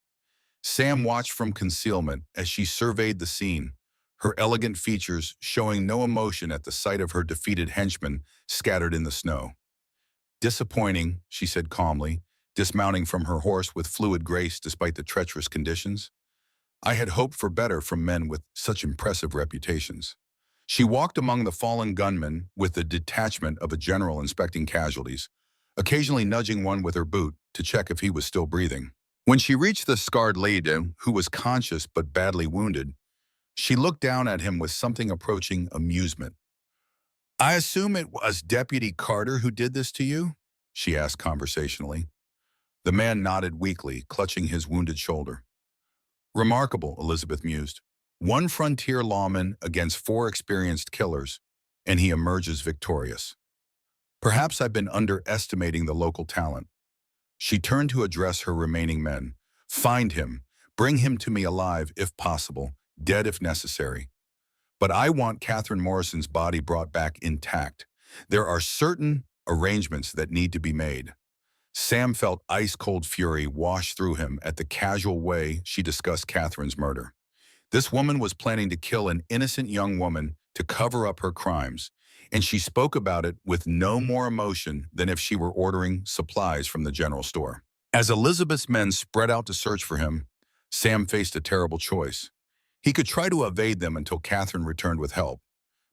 Sam watched from concealment as she surveyed the scene, her elegant features showing no emotion at the sight of her defeated henchmen scattered in the snow. "Disappointing," she said calmly, dismounting from her horse with fluid grace despite the treacherous conditions. "I had hoped for better from men with such impressive reputations." She walked among the fallen gunmen with the detachment of a general inspecting casualties, occasionally nudging one with her boot to check if he was still breathing. When she reached the scarred lady, who was conscious but badly wounded, she looked down at him with something approaching amusement. "I assume it was Deputy Carter who did this to you?" she asked conversationally. The man nodded weakly, clutching his wounded shoulder. "Remarkable," Elizabeth mused. "One frontier lawman against 4 experienced killers, and he emerges victorious. Perhaps I've been underestimating the local talent." She turned to address her remaining men, Find him. Bring him to me alive if possible, dead if necessary. But I want Catherine Morrison's body brought back intact. There are certain arrangements that need to be made. Sam felt ice-cold fury wash through him at the casual way she discussed Catherine's murder. This woman was planning to kill an innocent young woman to cover up her crimes, and she spoke about it with no more emotion than if she were ordering supplies from the general store. As Elizabeth's men spread out to search for him, Sam faced a terrible choice. He could try to evade them until Catherine returned with help,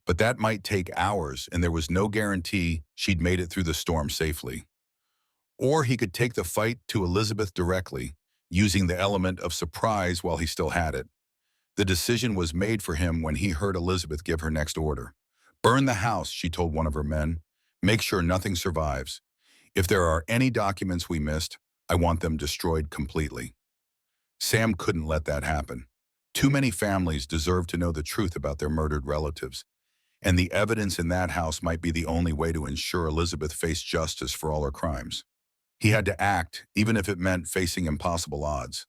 but that might take hours and there was no guarantee she'd made it through the storm safely. Or he could take the fight to Elizabeth directly, using the element of surprise while he still had it. The decision was made for him when he heard Elizabeth give her next order. "Burn the house," she told one of her men. "Make sure nothing survives. If there are any documents we missed, I want them destroyed completely." Sam couldn't let that happen. Too many families deserve to know the truth about their murdered relatives, and the evidence in that house might be the only way to ensure Elizabeth faced justice for all her crimes. He had to act, even if it meant facing impossible odds.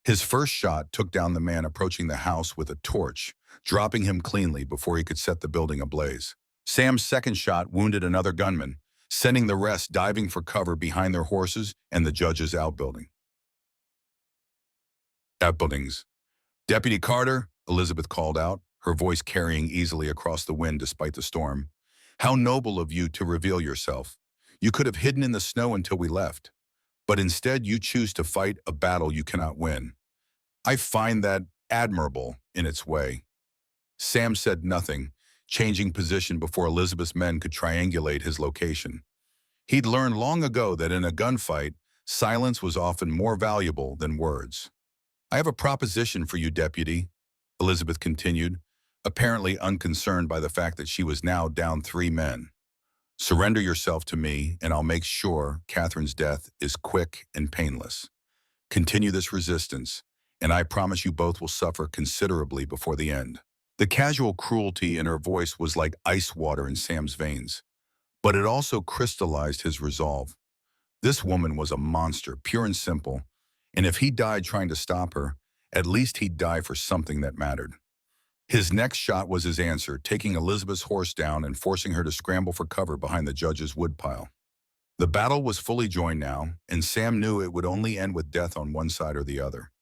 His first shot took down the man approaching the house with a torch, dropping him cleanly before he could set the building ablaze. Sam's second shot wounded another gunman, sending the rest diving for cover behind their horses and the judge's outbuildings. "Deputy Carter," Elizabeth called out, her voice carrying easily across the wind despite the storm. "How noble of you to reveal yourself. You could have hidden in the snow until we left, but instead you choose to fight a battle you cannot win. I find that admirable in its way." Sam said nothing, changing position before Elizabeth's men could triangulate his location. He'd learned long ago that in a gunfight, silence was often more valuable than words. "I have a proposition for you, Deputy," Elizabeth continued, apparently unconcerned by the fact that she was now down 3 men. "Surrender yourself to me, and I'll make sure Catherine's death is quick and painless. Continue this resistance, and I promise you both will suffer considerably before the end." The casual cruelty in her voice was like ice water in Sam's veins, but it also crystallized his resolve. This woman was a monster, pure and simple, and if he died trying to stop her, at least he'd die for something that mattered. His next shot was his answer, taking Elizabeth's horse down and forcing her to scramble for cover behind the judge's woodpile. The battle was fully joined now, and Sam knew it would only end with death on one side or the other.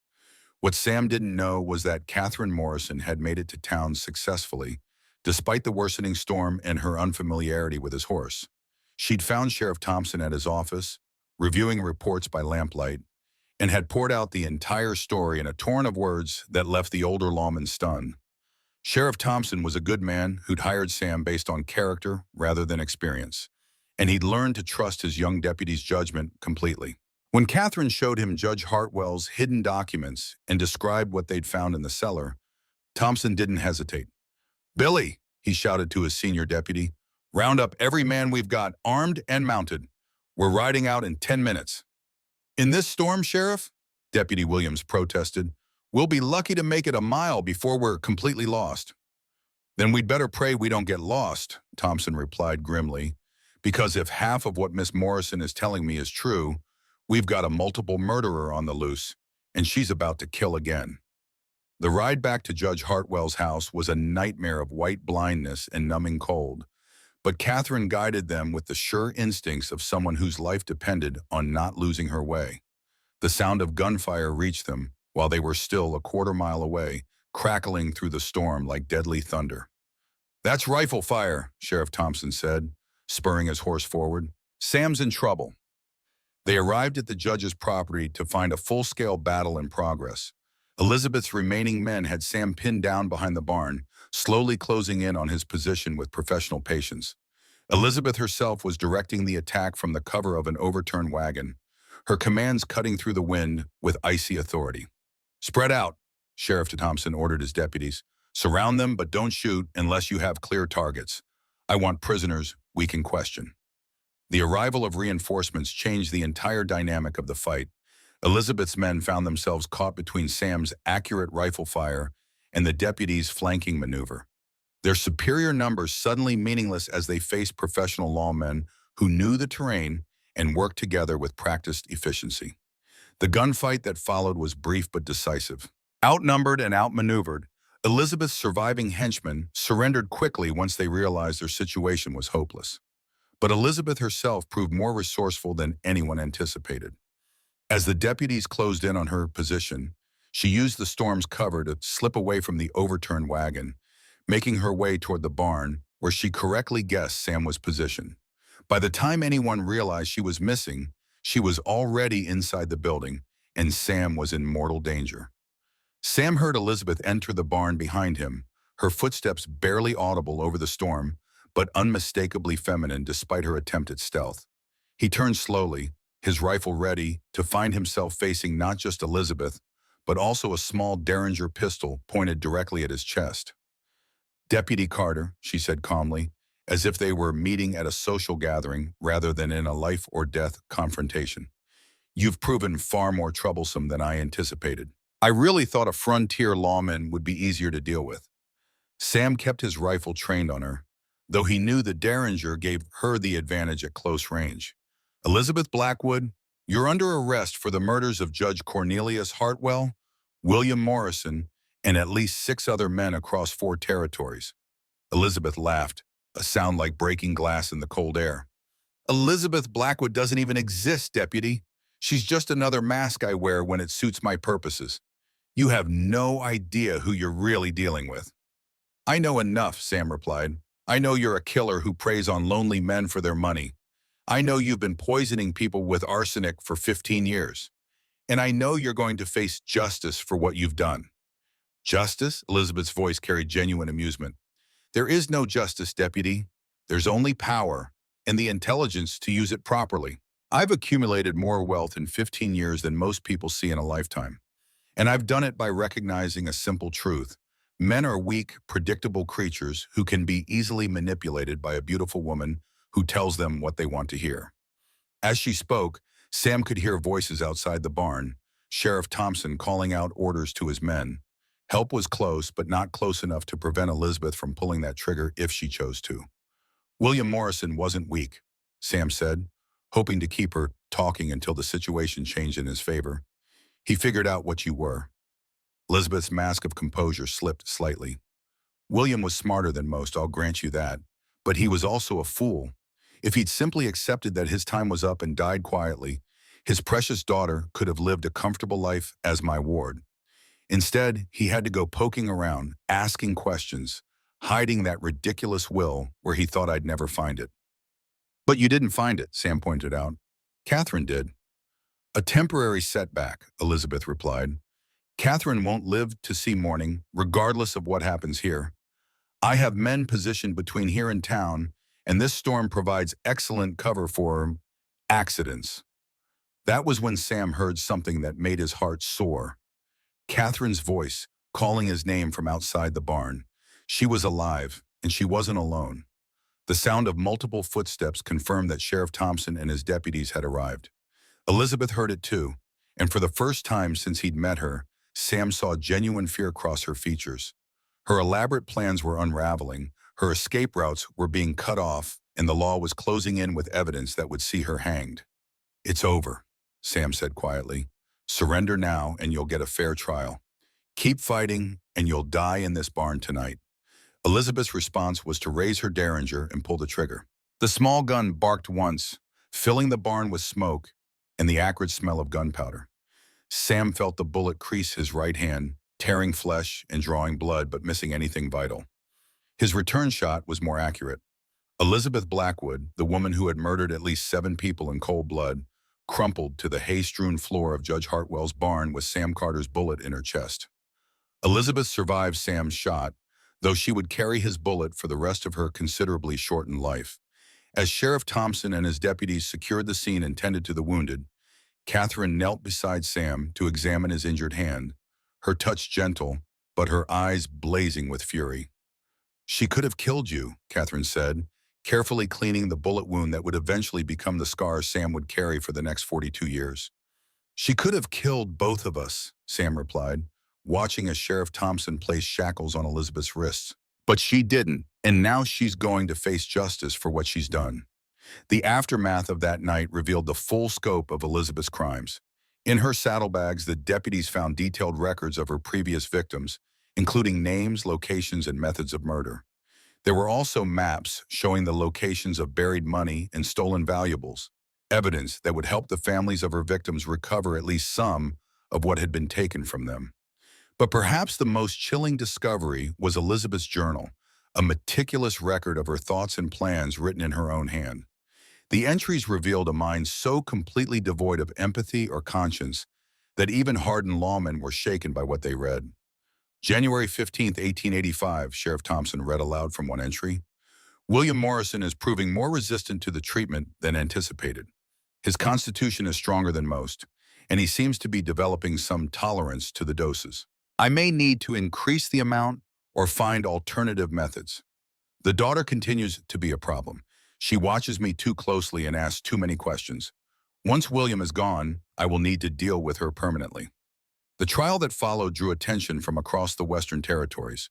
What Sam didn't know was that Catherine Morrison had made it to town successfully, despite the worsening storm and her unfamiliarity with his horse. She'd found Sheriff Thompson at his office, reviewing reports by lamplight, and had poured out the entire story in a torrent of words that left the older lawman stunned. Sheriff Thompson was a good man who'd hired Sam based on character rather than experience, and he'd learned to trust his young deputy's judgment completely. When Catherine showed him Judge Hartwell's hidden documents and described what they'd found in the cellar, Thompson didn't hesitate. "Billy," he shouted to his senior deputy, "round up every man we've got, armed and mounted. We're riding out in 10 minutes. "In this storm, Sheriff," Deputy Williams protested, "we'll be lucky to make it a mile before we're completely lost." "Then we'd better pray we don't get lost," Thompson replied grimly, "because if half of what Miss Morrison is telling me is true, we've got a multiple murderer on the loose, and she's about to kill again." The ride back to Judge Hartwell's house was a nightmare of white blindness and numbing cold, but Catherine guided them with the sure instincts of someone whose life depended on not losing her way. The sound of gunfire reached them while they were still a quarter-mile away, crackling through the storm like deadly thunder. "That's rifle fire," Sheriff Thompson said, spurring his horse forward. "Sam's in trouble." They arrived at the judge's property to find a full-scale battle in progress. Elizabeth's remaining men had Sam pinned down behind the barn, slowly closing in on his position with professional patience. Elizabeth herself was directing the attack from the cover of an overturned wagon, her commands cutting through the wind with icy authority. "Spread out," Sheriff Thompson ordered his deputies. "Surround them, but don't shoot unless you have clear targets. I want prisoners we can question." The arrival of reinforcements changed the entire dynamic of the fight. Elizabeth's men found themselves caught between Sam's accurate rifle fire and the deputies' flanking maneuver. Their superior numbers suddenly meaningless as they faced professional lawmen who knew the terrain and worked together with practiced efficiency. The gunfight that followed was brief but decisive. Outnumbered and outmaneuvered, Elizabeth's surviving henchmen surrendered quickly once they realized their situation was hopeless. But Elizabeth herself proved more resourceful than anyone anticipated. As the deputies closed in on her position, she used the storm's cover to slip away from the overturned wagon, making her way toward the barn where she correctly guessed Sam was positioned. By the time anyone realized she was missing, she was already inside the building, and Sam was in mortal danger. Sam heard Elizabeth enter the barn behind him, her footsteps barely audible over the storm, but unmistakably feminine despite her attempt at stealth. He turned slowly, his rifle ready, to find himself facing not just Elizabeth, but also a small Derringer pistol pointed directly at his chest. "Deputy Carter," she said calmly, as if they were meeting at a social gathering rather than in a life-or-death confrontation. "You've proven far more troublesome than I anticipated. I really thought a frontier lawman would be easier to deal with." Sam kept his rifle trained on her, though he knew the Derringer gave her the advantage at close range. "Elizabeth Blackwood, you're under arrest for the murders of Judge Cornelius Hartwell, William Morrison, and at least 6 other men across 4 territories." Elizabeth laughed, a sound like breaking glass in the cold air. "Elizabeth Blackwood doesn't even exist, Deputy. She's just another mask I wear when it suits my purposes. You have no idea who you're really dealing with." "I know enough," Sam replied. "I know you're a killer who preys on lonely men for their money. I know you've been poisoning people with arsenic for 15 years. And I know you're going to face justice for what you've done." "Justice?" Elizabeth's voice carried genuine amusement. "There is no justice, Deputy. There's only power, and the intelligence to use it properly. I've accumulated more wealth in 15 years than most people see in a lifetime. And I've done it by recognizing a simple truth. Men are weak, predictable creatures who can be easily manipulated by a beautiful woman who tells them what they want to hear." As she spoke, Sam could hear voices outside the barn, Sheriff Thompson calling out orders to his men. Help was close, but not close enough to prevent Elizabeth from pulling that trigger if she chose to. "William Morrison wasn't weak," Sam said, hoping to keep her talking until the situation changed in his favor. "He figured out what you were." Elizabeth's mask of composure slipped slightly. "William was smarter than most, I'll grant you that. But he was also a fool. If he'd simply accepted that his time was up and died quietly, his precious daughter could have lived a comfortable life as my ward. Instead, he had to go poking around, asking questions, hiding that ridiculous will where he thought I'd never find it." "But you didn't find it," Sam pointed out. "Catherine did." "A temporary setback," Elizabeth replied. "Catherine won't live to see morning, regardless of what happens here. I have men positioned between here and town, and this storm provides excellent cover for accidents." That was when Sam heard something that made his heart soar. Catherine's voice, calling his name from outside the barn. She was alive, and she wasn't alone. The sound of multiple footsteps confirmed that Sheriff Thompson and his deputies had arrived. Elizabeth heard it too, and for the first time since he'd met her, Sam saw genuine fear cross her features. Her elaborate plans were unraveling, her escape routes were being cut off, and the law was closing in with evidence that would see her hanged. "It's over," Sam said quietly. "Surrender now and you'll get a fair trial. Keep fighting and you'll die in this barn tonight." Elizabeth's response was to raise her Derringer and pull the trigger. The small gun barked once, filling the barn with smoke and the acrid smell of gunpowder. Sam felt the bullet crease his right hand, tearing flesh and drawing blood but missing anything vital. His return shot was more accurate. Elizabeth Blackwood, the woman who had murdered at least 7 people in cold blood, crumpled to the hay-strewn floor of Judge Hartwell's barn with Sam Carter's bullet in her chest. Elizabeth survived Sam's shot, though she would carry his bullet for the rest of her considerably shortened life. As Sheriff Thompson and his deputies secured the scene and tended to the wounded, Catherine knelt beside Sam to examine his injured hand, her touch gentle, but her eyes blazing with fury. "She could have killed you," Catherine said, carefully cleaning the bullet wound that would eventually become the scar Sam would carry for the next 42 years. "She could have killed both of us," Sam replied, watching as Sheriff Thompson placed shackles on Elizabeth's wrists. "But she didn't, and now she's going to face justice for what she's done." The aftermath of that night revealed the full scope of Elizabeth's crimes. In her saddlebags, the deputies found detailed records of her previous victims, including names, locations, and methods of murder. There were also maps showing the locations of buried money and stolen valuables, evidence that would help the families of her victims recover at least some of what had been taken from them. But perhaps the most chilling discovery was Elizabeth's journal, a meticulous record of her thoughts and plans written in her own hand. The entries revealed a mind so completely devoid of empathy or conscience that even hardened lawmen were shaken by what they read. January 15th, 1885, Sheriff Thompson read aloud from one entry. William Morrison is proving more resistant to the treatment than anticipated. His constitution is stronger than most, and he seems to be developing some tolerance to the doses. I may need to increase the amount or find alternative methods. The daughter continues to be a problem. She watches me too closely and asks too many questions. Once William is gone, I will need to deal with her permanently. The trial that followed drew attention from across the Western territories.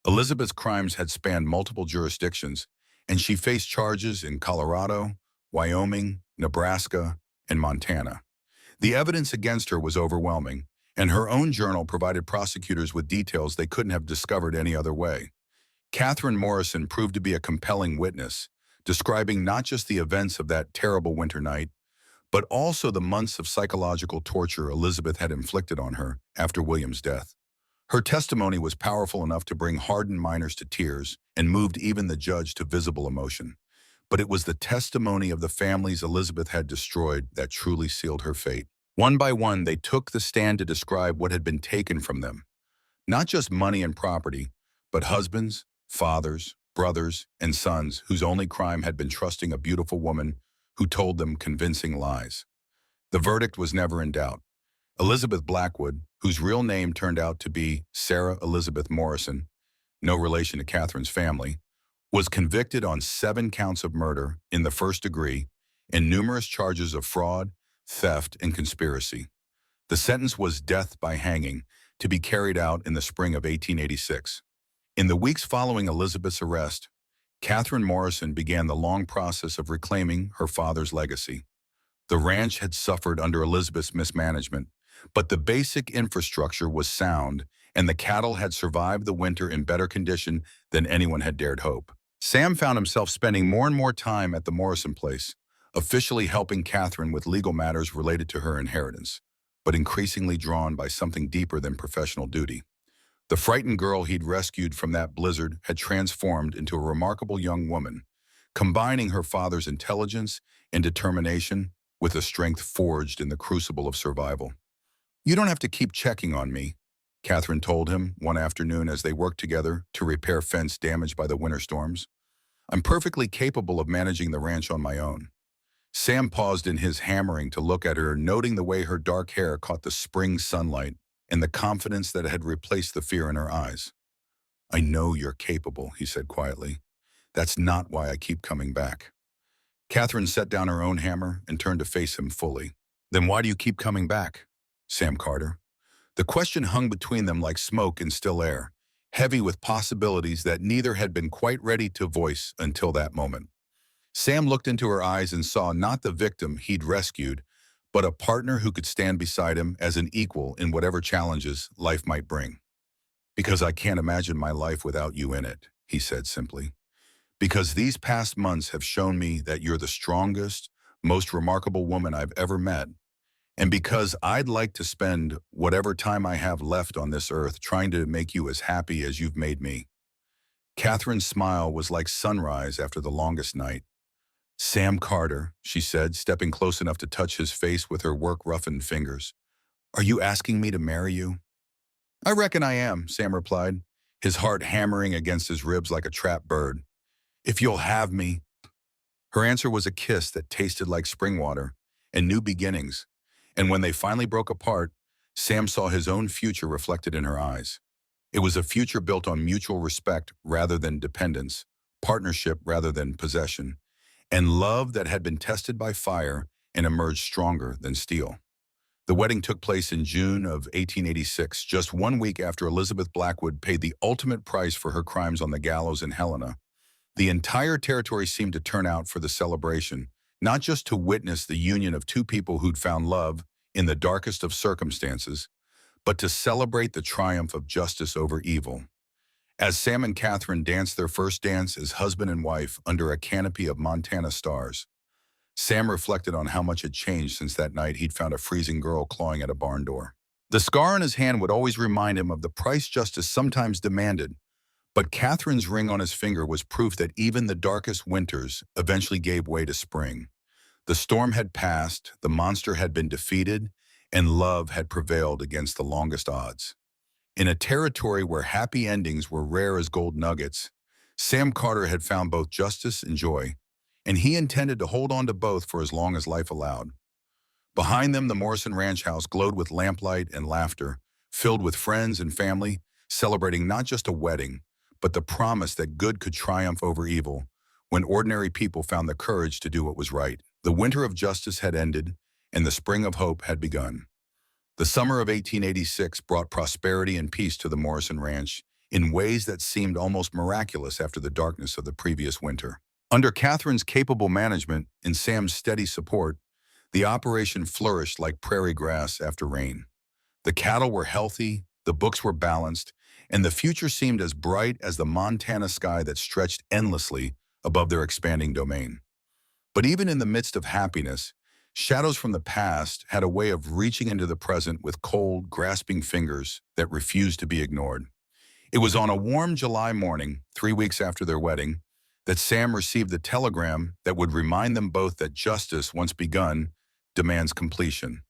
Elizabeth's crimes had spanned multiple jurisdictions, and she faced charges in Colorado, Wyoming, Nebraska, and Montana. The evidence against her was overwhelming, and her own journal provided prosecutors with details they couldn't have discovered any other way. Catherine Morrison proved to be a compelling witness, describing not just the events of that terrible winter night, but also the months of psychological torture Elizabeth had inflicted on her after William's death. Her testimony was powerful enough to bring hardened miners to tears and moved even the judge to visible emotion. But it was the testimony of the families Elizabeth had destroyed that truly sealed her fate. One by one, they took the stand to describe what had been taken from them. Not just money and property, but husbands, fathers, brothers, and sons whose only crime had been trusting a beautiful woman who told them convincing lies. The verdict was never in doubt. Elizabeth Blackwood, whose real name turned out to be Sarah Elizabeth Morrison, no relation to Catherine's family, was convicted on 7 counts of murder in the first degree and numerous charges of fraud, theft, and conspiracy. The sentence was death by hanging, to be carried out in the spring of 1886. In the weeks following Elizabeth's arrest, Catherine Morrison began the long process of reclaiming her father's legacy. The ranch had suffered under Elizabeth's mismanagement, but the basic infrastructure was sound, and the cattle had survived the winter in better condition than anyone had dared hope. Sam found himself spending more and more time at the Morrison place, officially helping Catherine with legal matters related to her inheritance, but increasingly drawn by something deeper than professional duty. The frightened girl he'd rescued from that blizzard had transformed into a remarkable young woman, combining her father's intelligence and determination with a strength forged in the crucible of survival. "You don't have to keep checking on me," Catherine told him one afternoon as they worked together to repair fence damaged by the winter storms. "I'm perfectly capable of managing the ranch on my own." Sam paused in his hammering to look at her, noting the way her dark hair caught the spring sunlight and the confidence that had replaced the fear in her eyes. "I know you're capable," he said quietly. "That's not why I keep coming back." Catherine set down her own hammer and turned to face him fully. "Then why do you keep coming back, Sam Carter?" The question hung between them like smoke in still air, heavy with possibilities that neither had been quite ready to voice until that moment. Sam looked into her eyes and saw not the victim he'd rescued, but a partner who could stand beside him as an equal in whatever challenges life might bring. "Because I can't imagine my life without you in it," he said simply. "Because these past months have shown me that you're the strongest, most remarkable woman I've ever met. And because I'd like to spend whatever time I have left on this earth trying to make you as happy as you've made me." Catherine's smile was like sunrise after the longest night. "Sam Carter," she said, stepping close enough to touch his face with her work-roughened fingers. "Are you asking me to marry you?" "I reckon I am," Sam replied, his heart hammering against his ribs like a trapped bird. "If you'll have me." Her answer was a kiss that tasted like spring water and new beginnings, and when they finally broke apart, Sam saw his own future reflected in her eyes. It was a future built on mutual respect rather than dependence, partnership rather than possession, and love that had been tested by fire and emerged stronger than steel. The wedding took place in June of 1886, just 1 week after Elizabeth Blackwood paid the ultimate price for her crimes on the gallows in Helena. The entire territory seemed to turn out for the celebration, not just to witness the union of two people who'd found love in the darkest of circumstances, but to celebrate the triumph of justice over evil. As Sam and Catherine danced their first dance as husband and wife under a canopy of Montana stars, Sam reflected on how much had changed since that night he'd found a freezing girl clawing at a barn door. The scar on his hand would always remind him of the price justice sometimes demanded, but Catherine's ring on his finger was proof that even the darkest winters eventually gave way to spring. The storm had passed, the monster had been defeated, and love had prevailed against the longest odds. In a territory where happy endings were rare as gold nuggets, Sam Carter had found both justice and joy, and he intended to hold on to both for as long as life allowed. Behind them, the Morrison Ranch house glowed with lamplight and laughter, filled with friends and family, celebrating not just a wedding, but the promise that good could triumph over evil when ordinary people found the courage to do what was right. The winter of justice had ended, and the spring of hope had begun. The summer of 1886 brought prosperity and peace to the Morrison Ranch in ways that seemed almost miraculous after the darkness of the previous winter. Under Catherine's capable management and Sam's steady support, the operation flourished like prairie grass after rain. The cattle were healthy, the books were balanced, and the future seemed as bright as the Montana sky that stretched endlessly above their expanding domain. But even in the midst of happiness, shadows from the past had a way of reaching into the present with cold, grasping fingers that refused to be ignored. It was on a warm July morning, 3 weeks after their wedding, that Sam received the telegram that would remind them both that justice, once begun, demands completion.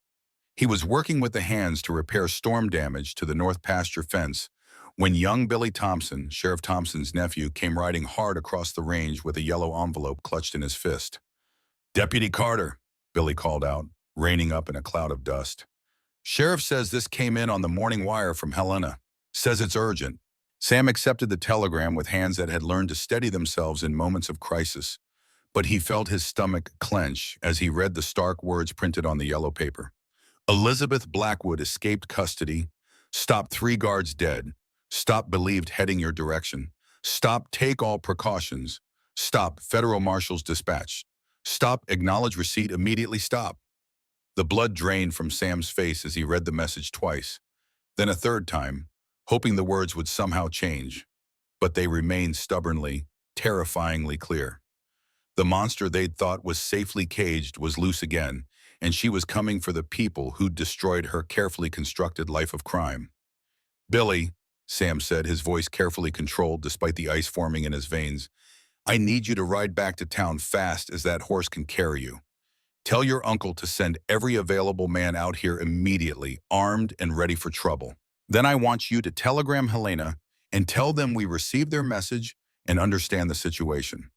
He was working with the hands to repair storm damage to the north pasture fence when young Billy Thompson, Sheriff Thompson's nephew, came riding hard across the range with a yellow envelope clutched in his fist. "Deputy Carter," Billy called out, reining up in a cloud of dust. "Sheriff says this came in on the morning wire from Helena. Says it's urgent." Sam accepted the telegram with hands that had learned to steady themselves in moments of crisis, but he felt his stomach clench as he read the stark words printed on the yellow paper. Elizabeth Blackwood escaped custody. Stop 3 guards dead. Stop believed heading your direction. Stop take all precautions. Stop federal marshals dispatched. Stop acknowledge receipt immediately stop. The blood drained from Sam's face as he read the message twice, then a third time, hoping the words would somehow change. But they remained stubbornly, terrifyingly clear. The monster they'd thought was safely caged was loose again, and she was coming for the people who'd destroyed her carefully constructed life of crime. "Billy," Sam said, his voice carefully controlled despite the ice forming in his veins, "I need you to ride back to town fast as that horse can carry you. Tell your uncle to send every available man out here immediately, armed and ready for trouble. Then I want you to telegram Helena and tell them we received their message and understand the situation."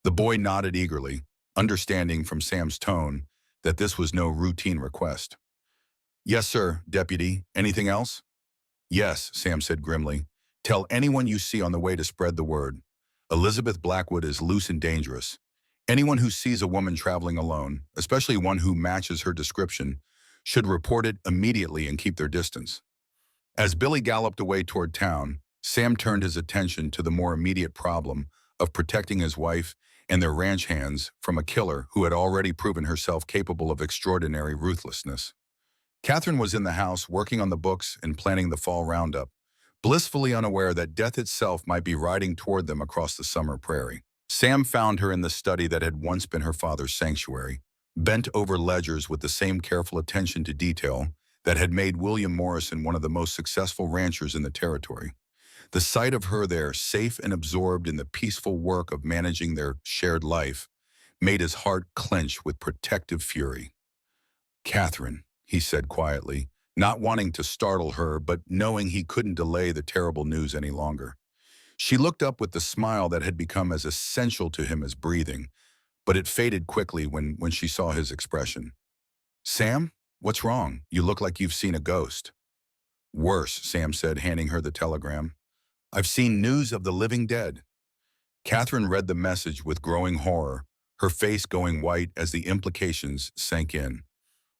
The boy nodded eagerly, understanding from Sam's tone that this was no routine request. "Yes, sir, Deputy. Anything else?" "Yes," Sam said grimly. "Tell anyone you see on the way to spread the word. Elizabeth Blackwood is loose and dangerous. Anyone who sees a woman traveling alone, especially one who matches her description, should report it immediately and keep their distance." As Billy galloped away toward town, Sam turned his attention to the more immediate problem of protecting his wife and their ranch hands from a killer who had already proven herself capable of extraordinary ruthlessness. Catherine was in the house working on the books and planning the fall roundup, blissfully unaware that death itself might be riding toward them across the summer prairie. Sam found her in the study that had once been her father's sanctuary, bent over ledgers with the same careful attention to detail that had made William Morrison one of the most successful ranchers in the territory. The sight of her there, safe and absorbed in the peaceful work of managing their shared life, made his heart clench with protective fury. "Catherine," he said quietly, not wanting to startle her, but knowing he couldn't delay the terrible news any longer. She looked up with the smile that had become as essential to him as breathing, but it faded quickly when she saw his expression. "Sam, what's wrong? You look like you've seen a ghost." "Worse," Sam said, handing her the telegram. "I've seen news of the living dead." Catherine read the message with growing horror, her face going white as the implications sank in.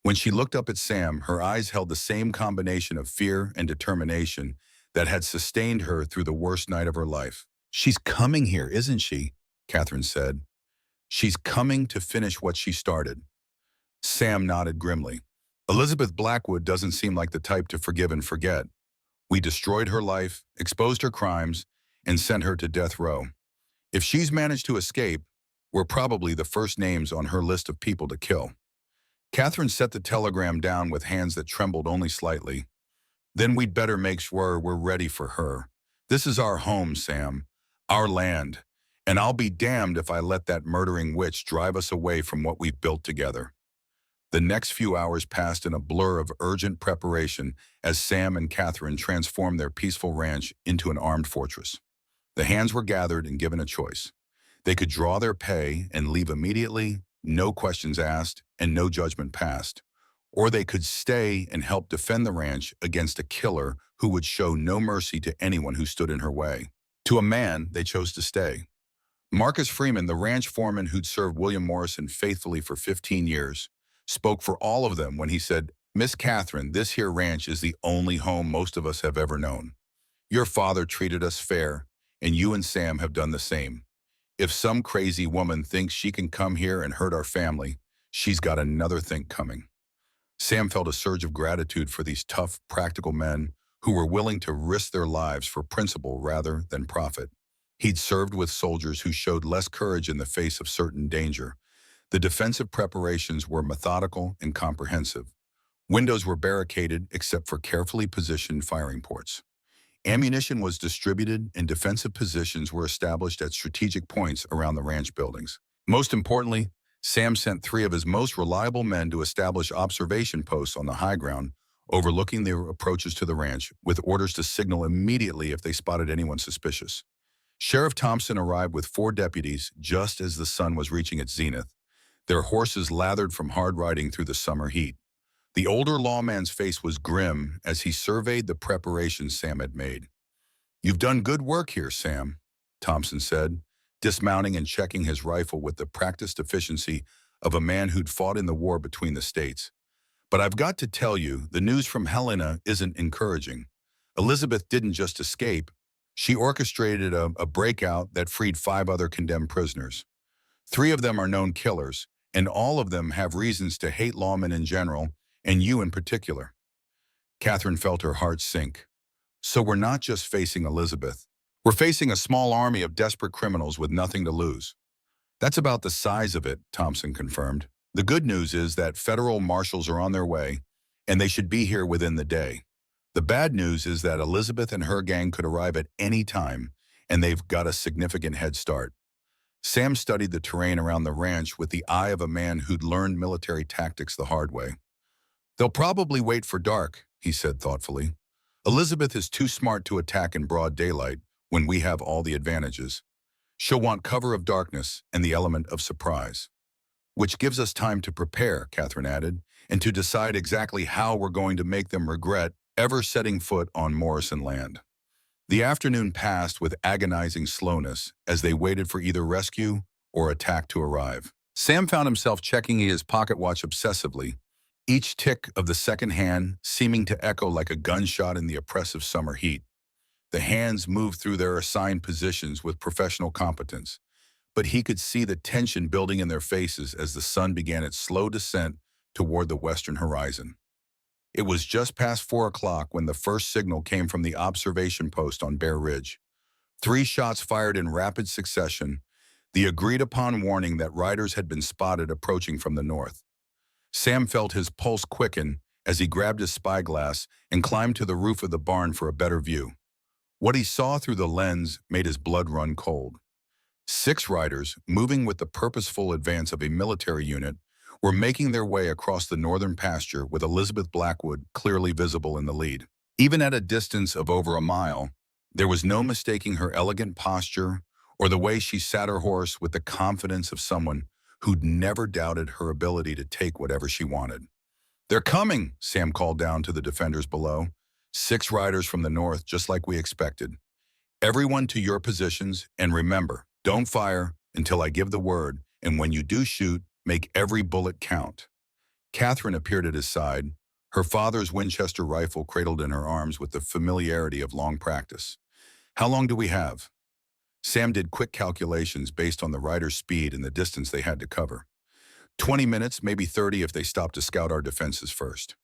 When she looked up at Sam, her eyes held the same combination of fear and determination that had sustained her through the worst night of her life. "She's coming here, isn't she?" Catherine said. "She's coming to finish what she started." Sam nodded grimly. Elizabeth Blackwood doesn't seem like the type to forgive and forget. We destroyed her life, exposed her crimes, and sent her to death row. If she's managed to escape, we're probably the first names on her list of people to kill." Catherine set the telegram down with hands that trembled only slightly. "Then we'd better make sure we're ready for her. This is our home, Sam. Our land. And I'll be damned if I let that murdering witch drive us away from what we've built together." The next few hours passed in a blur of urgent preparation as Sam and Catherine transformed their peaceful ranch into an armed fortress. The hands were gathered and given a choice. They could draw their pay and leave immediately, no questions asked, and no judgment passed. Or they could stay and help defend the ranch against a killer who would show no mercy to anyone who stood in her way. To a man, they chose to stay. Marcus Freeman, the ranch foreman who'd served William Morrison faithfully for 15 years, spoke for all of them when he said, "Miss Catherine, this here ranch is the only home most of us have ever known. Your father treated us fair, and you and Sam have done the same. If some crazy woman thinks she can come here and hurt our family, she's got another think coming." Sam felt a surge of gratitude for these tough, practical men who were willing to risk their lives for principle rather than profit. He'd served with soldiers who showed less courage in the face of certain danger. The defensive preparations were methodical and comprehensive. Windows were barricaded except for carefully positioned firing ports. Ammunition was distributed and defensive positions were established at strategic points around the ranch buildings. Most importantly, Sam sent 3 of his most reliable men to establish observation posts on the high ground, overlooking the approaches to the ranch, with orders to signal immediately if they spotted anyone suspicious. Sheriff Thompson arrived with 4 deputies just as the sun was reaching its zenith, their horses lathered from hard riding through the summer heat. The older lawman's face was grim as he surveyed the preparations Sam had made. "You've done good work here, Sam," Thompson said, dismounting and checking his rifle with the practiced efficiency of a man who'd fought in the war between the states. "But I've got to tell you, the news from Helena isn't encouraging. Elizabeth didn't just escape. She orchestrated a breakout that freed 5 other condemned prisoners. 3 of them are known killers, and all of them have reasons to hate lawmen in general, and you in particular." Catherine felt her heart sink. "So we're not just facing Elizabeth. We're facing a small army of desperate criminals with nothing to lose." "That's about the size of it," Thompson confirmed. "The good news is that federal marshals are on their way, and they should be here within the day. The bad news is that Elizabeth and her gang could arrive at any time, and they've got a significant head start." Sam studied the terrain around the ranch with the eye of a man who'd learned military tactics the hard way. "They'll probably wait for dark," he said thoughtfully. "Elizabeth is too smart to attack in broad daylight when we have all the advantages. She'll want cover of darkness and the element of surprise." "Which gives us time to prepare," Catherine added, "and to decide exactly how we're going to make them regret ever setting foot on Morrison land." The afternoon passed with agonizing slowness as they waited for either rescue or attack to arrive. Sam found himself checking his pocket watch obsessively, each tick of the second hand seeming to echo like a gunshot in the oppressive summer heat. The hands moved through their assigned positions with professional competence, but he could see the tension building in their faces as the sun began its slow descent toward the western horizon. It was just past 4 o'clock when the first signal came from the observation post on Bear Ridge. 3 shots fired in rapid succession, the agreed-upon warning that riders had been spotted approaching from the north. Sam felt his pulse quicken as he grabbed his spyglass and climbed to the roof of the barn for a better view. What he saw through the lens made his blood run cold. 6 riders, moving with the purposeful advance of a military unit, were making their way across the northern pasture with Elizabeth Blackwood clearly visible in the lead. Even at a distance of over a mile, there was no mistaking her elegant posture or the way she sat her horse with the confidence of someone who'd never doubted her ability to take whatever she wanted. "They're coming," Sam called down to the defenders below. 6 riders from the north, just like we expected. "Everyone to your positions, and remember, don't fire until I give the word, and when you do shoot, make every bullet count." Catherine appeared at his side, her father's Winchester rifle cradled in her arms with the familiarity of long practice. "How long do we have?" Sam did quick calculations based on the rider's speed and the distance they had to cover. 20 minutes, maybe 30 if they stopped to scout our defenses first.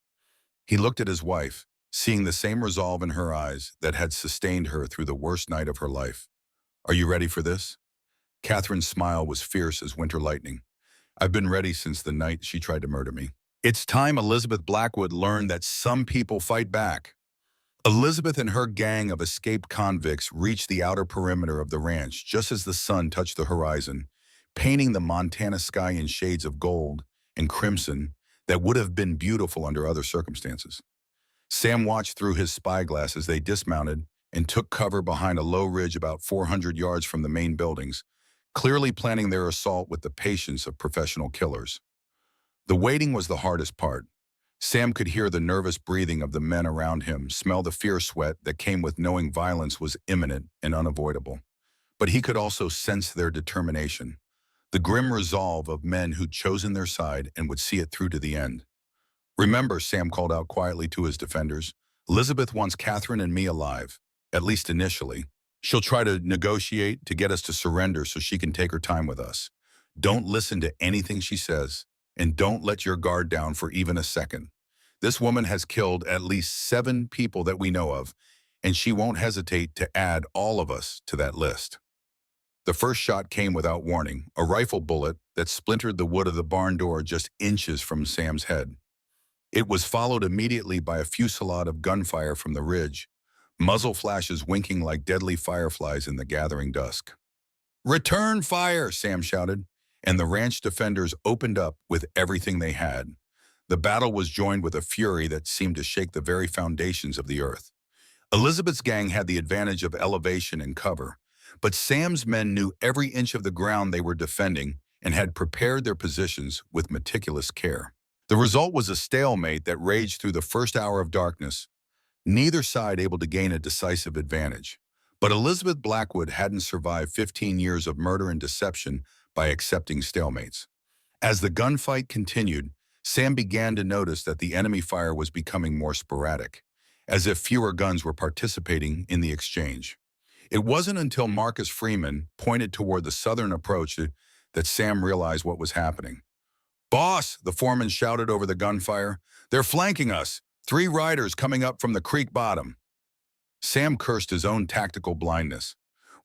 He looked at his wife, seeing the same resolve in her eyes that had sustained her through the worst night of her life. Are you ready for this? Catherine's smile was fierce as winter lightning. I've been ready since the night she tried to murder me. It's time Elizabeth Blackwood learned that some people fight back. Elizabeth and her gang of escaped convicts reached the outer perimeter of the ranch just as the sun touched the horizon, painting the Montana sky in shades of gold and crimson that would have been beautiful under other circumstances. Sam watched through his spyglass as they dismounted and took cover behind a low ridge about 400 yards from the main buildings, clearly planning their assault with the patience of professional killers. The waiting was the hardest part. Sam could hear the nervous breathing of the men around him, smell the fear sweat that came with knowing violence was imminent and unavoidable. But he could also sense their determination, the grim resolve of men who'd chosen their side and would see it through to the end. Remember, Sam called out quietly to his defenders, Elizabeth wants Catherine and me alive, at least initially. She'll try to negotiate to get us to surrender so she can take her time with us. Don't listen to anything she says, and don't let your guard down for even a second. This woman has killed at least 7 people that we know of, and she won't hesitate to add all of us to that list. The first shot came without warning, a rifle bullet that splintered the wood of the barn door just inches from Sam's head. It was followed immediately by a fusillade of gunfire from the ridge, muzzle flashes winking like deadly fireflies in the gathering dusk. "Return fire!" Sam shouted, and the ranch defenders opened up with everything they had. The battle was joined with a fury that seemed to shake the very foundations of the earth. Elizabeth's gang had the advantage of elevation and cover, but Sam's men knew every inch of the ground they were defending and had prepared their positions with meticulous care. The result was a stalemate that raged through the first hour of darkness, neither side able to gain a decisive advantage. But Elizabeth Blackwood hadn't survived 15 years of murder and deception by accepting stalemates. As the gunfight continued, Sam began to notice that the enemy fire was becoming more sporadic, as if fewer guns were participating in the exchange. It wasn't until Marcus Freeman pointed toward the southern approach that Sam realized what was happening. "Boss," the foreman shouted over the gunfire, "they're flanking us. 3 riders coming up from the creek bottom." Sam cursed his own tactical blindness.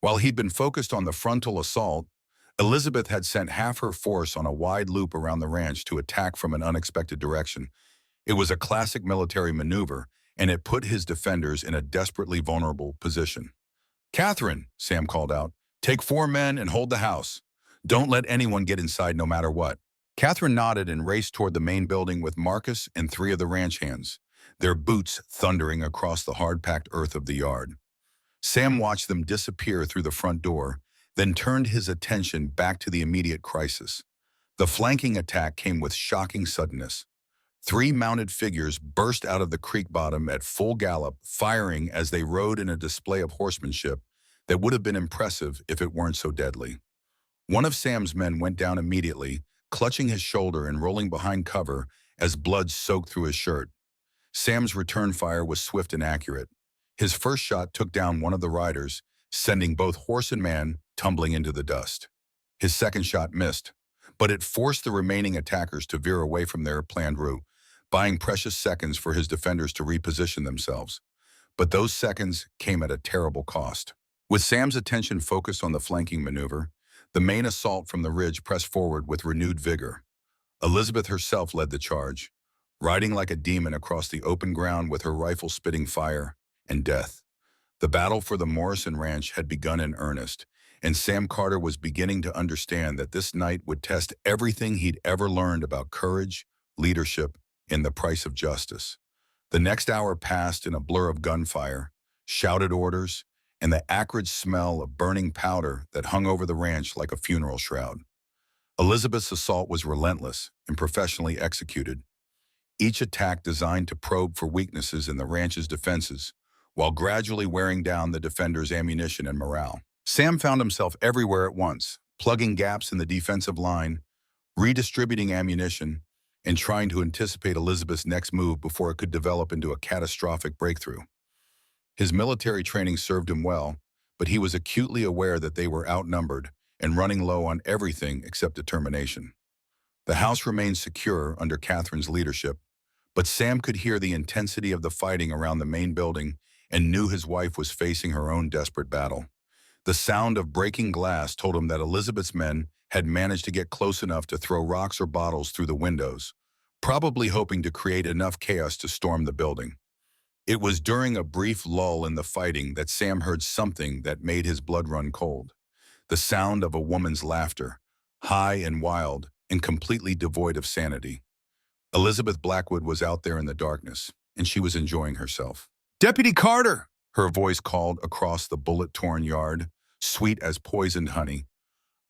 While he'd been focused on the frontal assault, Elizabeth had sent half her force on a wide loop around the ranch to attack from an unexpected direction. It was a classic military maneuver, and it put his defenders in a desperately vulnerable position. "Catherine," Sam called out, "take 4 men and hold the house. Don't let anyone get inside no matter what." Catherine nodded and raced toward the main building with Marcus and 3 of the ranch hands, their boots thundering across the hard-packed earth of the yard. Sam watched them disappear through the front door, then turned his attention back to the immediate crisis. The flanking attack came with shocking suddenness. 3 mounted figures burst out of the creek bottom at full gallop, firing as they rode in a display of horsemanship that would have been impressive if it weren't so deadly. One of Sam's men went down immediately, clutching his shoulder and rolling behind cover as blood soaked through his shirt. Sam's return fire was swift and accurate. His first shot took down one of the riders, sending both horse and man tumbling into the dust. His second shot missed, but it forced the remaining attackers to veer away from their planned route, buying precious seconds for his defenders to reposition themselves. But those seconds came at a terrible cost. With Sam's attention focused on the flanking maneuver, the main assault from the ridge pressed forward with renewed vigor. Elizabeth herself led the charge, riding like a demon across the open ground with her rifle spitting fire and death. The battle for the Morrison Ranch had begun in earnest, and Sam Carter was beginning to understand that this night would test everything he'd ever learned about courage, leadership, and the price of justice. The next hour passed in a blur of gunfire, shouted orders, and the acrid smell of burning powder that hung over the ranch like a funeral shroud. Elizabeth's assault was relentless and professionally executed, each attack designed to probe for weaknesses in the ranch's defenses, while gradually wearing down the defenders' ammunition and morale. Sam found himself everywhere at once, plugging gaps in the defensive line, redistributing ammunition, and trying to anticipate Elizabeth's next move before it could develop into a catastrophic breakthrough. His military training served him well, but he was acutely aware that they were outnumbered and running low on everything except determination. The house remained secure under Catherine's leadership, but Sam could hear the intensity of the fighting around the main building and knew his wife was facing her own desperate battle. The sound of breaking glass told him that Elizabeth's men had managed to get close enough to throw rocks or bottles through the windows, probably hoping to create enough chaos to storm the building. It was during a brief lull in the fighting that Sam heard something that made his blood run cold. The sound of a woman's laughter, high and wild and completely devoid of sanity. Elizabeth Blackwood was out there in the darkness, and she was enjoying herself. "Deputy Carter!" Her voice called across the bullet-torn yard, sweet as poisoned honey.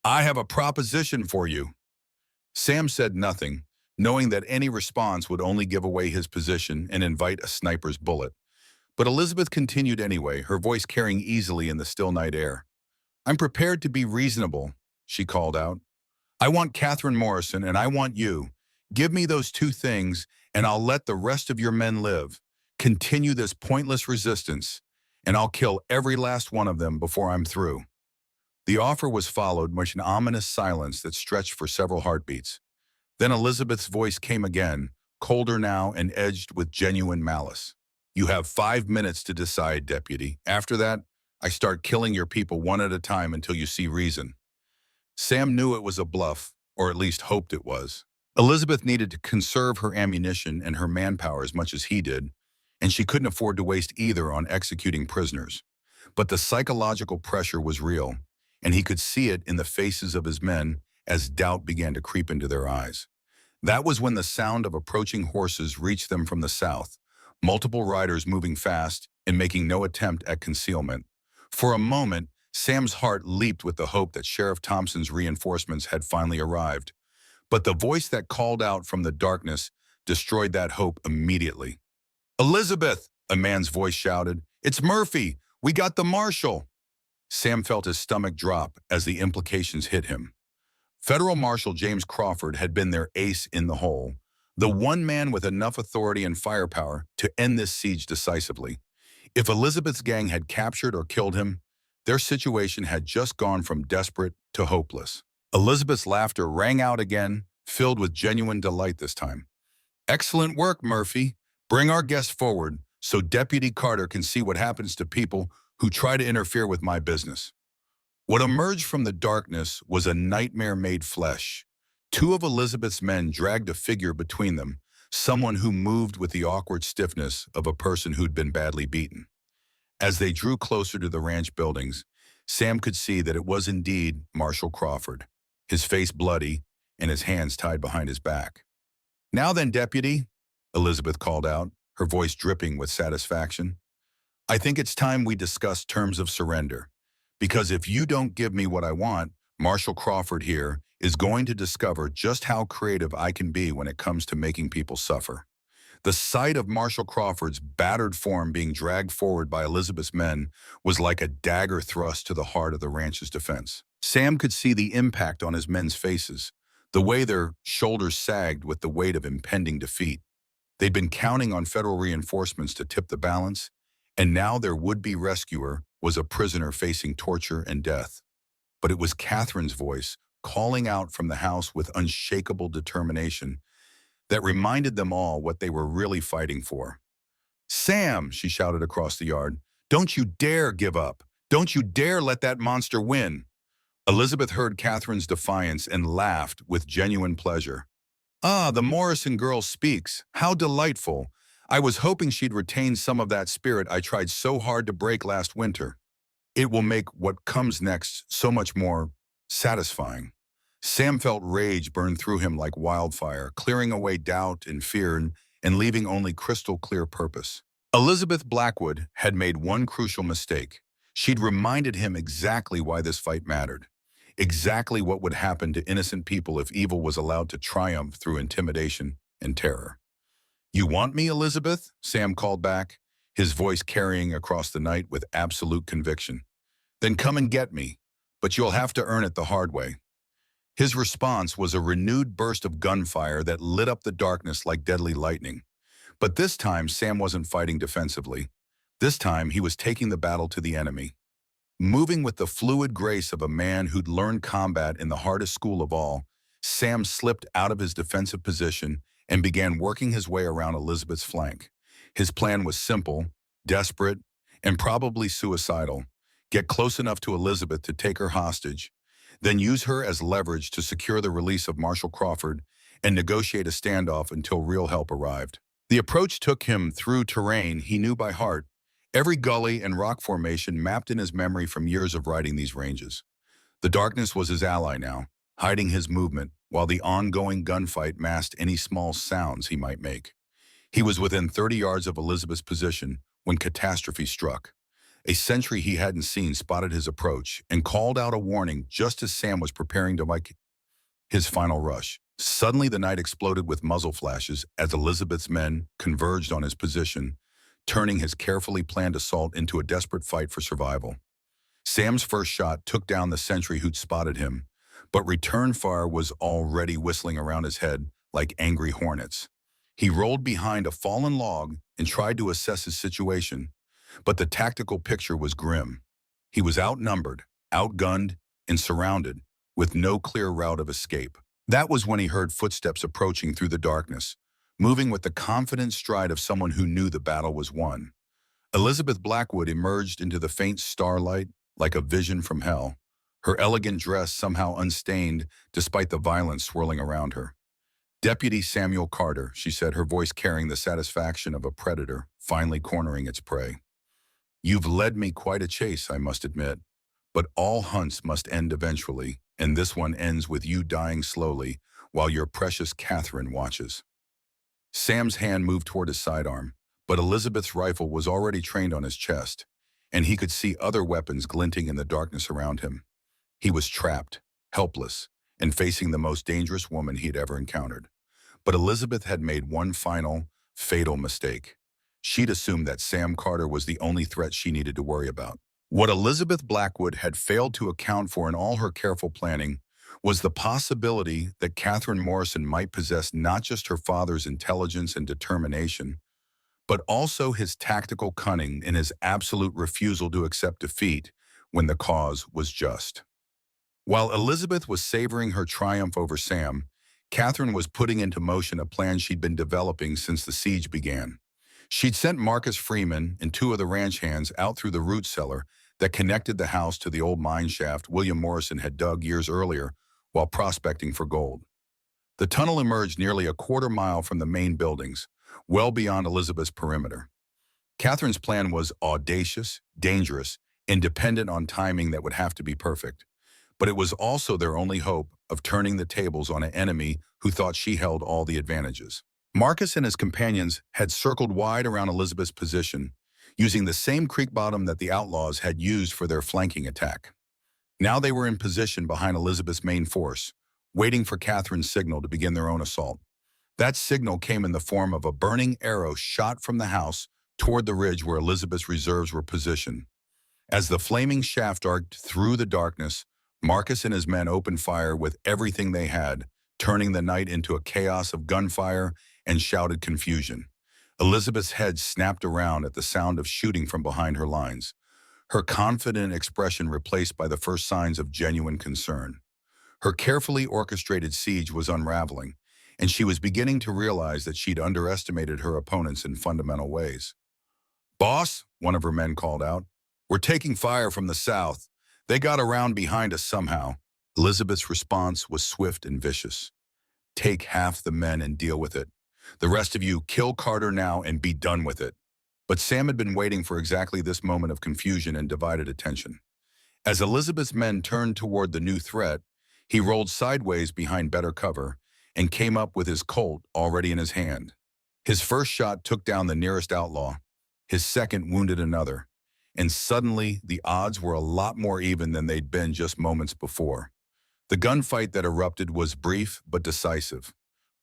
"I have a proposition for you." Sam said nothing, knowing that any response would only give away his position and invite a sniper's bullet. But Elizabeth continued anyway, her voice carrying easily in the still night air. "I'm prepared to be reasonable," she called out. "I want Catherine Morrison and I want you. Give me those two things and I'll let the rest of your men live. Continue this pointless resistance, and I'll kill every last one of them before I'm through." The offer was followed by an ominous silence that stretched for several heartbeats. Then Elizabeth's voice came again, colder now and edged with genuine malice. "You have 5 minutes to decide, Deputy. After that, I start killing your people one at a time until you see reason." Sam knew it was a bluff, or at least hoped it was. Elizabeth needed to conserve her ammunition and her manpower as much as he did, and she couldn't afford to waste either on executing prisoners. But the psychological pressure was real, and he could see it in the faces of his men as doubt began to creep into their eyes. That was when the sound of approaching horses reached them from the south, multiple riders moving fast and making no attempt at concealment. For a moment, Sam's heart leaped with the hope that Sheriff Thompson's reinforcements had finally arrived. But the voice that called out from the darkness destroyed that hope immediately. "Elizabeth!" a man's voice shouted. "It's Murphy! We got the marshal!" Sam felt his stomach drop as the implications hit him. Federal Marshal James Crawford had been their ace in the hole, the one man with enough authority and firepower to end this siege decisively. If Elizabeth's gang had captured or killed him, their situation had just gone from desperate to hopeless. Elizabeth's laughter rang out again, filled with genuine delight this time. "Excellent work, Murphy. Bring our guest forward so Deputy Carter can see what happens to people who try to interfere with my business." What emerged from the darkness was a nightmare made flesh. Two of Elizabeth's men dragged a figure between them, someone who moved with the awkward stiffness of a person who'd been badly beaten. As they drew closer to the ranch buildings, Sam could see that it was indeed Marshal Crawford, his face bloody and his hands tied behind his back. "Now then, Deputy," Elizabeth called out, her voice dripping with satisfaction. "I think it's time we discuss terms of surrender. Because if you don't give me what I want, Marshal Crawford here is going to discover just how creative I can be when it comes to making people suffer." The sight of Marshal Crawford's battered form being dragged forward by Elizabeth's men was like a dagger thrust to the heart of the ranch's defense. Sam could see the impact on his men's faces, the way their shoulders sagged with the weight of impending defeat. They'd been counting on federal reinforcements to tip the balance, and now their would-be rescuer was a prisoner facing torture and death. But it was Catherine's voice, calling out from the house with unshakable determination, that reminded them all what they were really fighting for. "Sam," she shouted across the yard, "don't you dare give up. Don't you dare let that monster win." Elizabeth heard Catherine's defiance and laughed with genuine pleasure. "Ah, the Morrison girl speaks. How delightful. I was hoping she'd retain some of that spirit I tried so hard to break last winter. It will make what comes next so much more satisfying." Sam felt rage burn through him like wildfire, clearing away doubt and fear and leaving only crystal clear purpose. Elizabeth Blackwood had made one crucial mistake. She'd reminded him exactly why this fight mattered, exactly what would happen to innocent people if evil was allowed to triumph through intimidation and terror. "You want me, Elizabeth?" Sam called back, his voice carrying across the night with absolute conviction. "Then come and get me, but you'll have to earn it the hard way." His response was a renewed burst of gunfire that lit up the darkness like deadly lightning. But this time, Sam wasn't fighting defensively. This time, he was taking the battle to the enemy. Moving with the fluid grace of a man who'd learned combat in the hardest school of all, Sam slipped out of his defensive position and began working his way around Elizabeth's flank. His plan was simple, desperate, and probably suicidal. Get close enough to Elizabeth to take her hostage, then use her as leverage to secure the release of Marshal Crawford and negotiate a standoff until real help arrived. The approach took him through terrain he knew by heart, every gully and rock formation mapped in his memory from years of riding these ranges. The darkness was his ally now, hiding his movement, while the ongoing gunfight masked any small sounds he might make. He was within 30 yards of Elizabeth's position when catastrophe struck. A sentry he hadn't seen spotted his approach and called out a warning just as Sam was preparing to make his final rush. Suddenly the night exploded with muzzle flashes as Elizabeth's men converged on his position, turning his carefully planned assault into a desperate fight for survival. Sam's first shot took down the sentry who'd spotted him, but return fire was already whistling around his head like angry hornets. He rolled behind a fallen log and tried to assess his situation, but the tactical picture was grim. He was outnumbered, outgunned, and surrounded, with no clear route of escape. That was when he heard footsteps approaching through the darkness, moving with the confident stride of someone who knew the battle was won. Elizabeth Blackwood emerged into the faint starlight like a vision from hell, her elegant dress somehow unstained despite the violence swirling around her. "Deputy Samuel Carter," she said, her voice carrying the satisfaction of a predator finally cornering its prey. "You've led me quite a chase, I must admit, but all hunts must end eventually, and this one ends with you dying slowly while your precious Catherine watches." Sam's hand moved toward his sidearm, but Elizabeth's rifle was already trained on his chest, and he could see other weapons glinting in the darkness around him. He was trapped, helpless, and facing the most dangerous woman he had ever encountered. But Elizabeth had made one final, fatal mistake. She'd assumed that Sam Carter was the only threat she needed to worry about. What Elizabeth Blackwood had failed to account for in all her careful planning was the possibility that Catherine Morrison might possess not just her father's intelligence and determination, but also his tactical cunning and his absolute refusal to accept defeat when the cause was just. While Elizabeth was savoring her triumph over Sam, Catherine was putting into motion a plan she'd been developing since the siege began. She'd sent Marcus Freeman and two of the ranch hands out through the root cellar that connected the house to the old mine shaft William Morrison had dug years earlier while prospecting for gold. The tunnel emerged nearly a quarter-mile from the main buildings, well beyond Elizabeth's perimeter. Catherine's plan was audacious, dangerous, and dependent on timing that would have to be perfect. But it was also their only hope of turning the tables on an enemy who thought she held all the advantages. Marcus and his companions had circled wide around Elizabeth's position, using the same creek bottom that the outlaws had used for their flanking attack. Now they were in position behind Elizabeth's main force, waiting for Catherine's signal to begin their own assault. That signal came in the form of a burning arrow shot from the house toward the ridge where Elizabeth's reserves were positioned. As the flaming shaft arced through the darkness, Marcus and his men opened fire with everything they had, turning the night into a chaos of gunfire and shouted confusion. Elizabeth's head snapped around at the sound of shooting from behind her lines, her confident expression replaced by the first signs of genuine concern. Her carefully orchestrated siege was unraveling, and she was beginning to realize that she'd underestimated her opponents in fundamental ways. "Boss," one of her men called out, "we're taking fire from the south. They got around behind us somehow." Elizabeth's response was swift and vicious. "Take half the men and deal with it. The rest of you, kill Carter now and be done with it." But Sam had been waiting for exactly this moment of confusion and divided attention. As Elizabeth's men turned toward the new threat, he rolled sideways behind better cover and came up with his Colt already in his hand. His first shot took down the nearest outlaw. His second wounded another. And suddenly, the odds were a lot more even than they'd been just moments before. The gunfight that erupted was brief but decisive.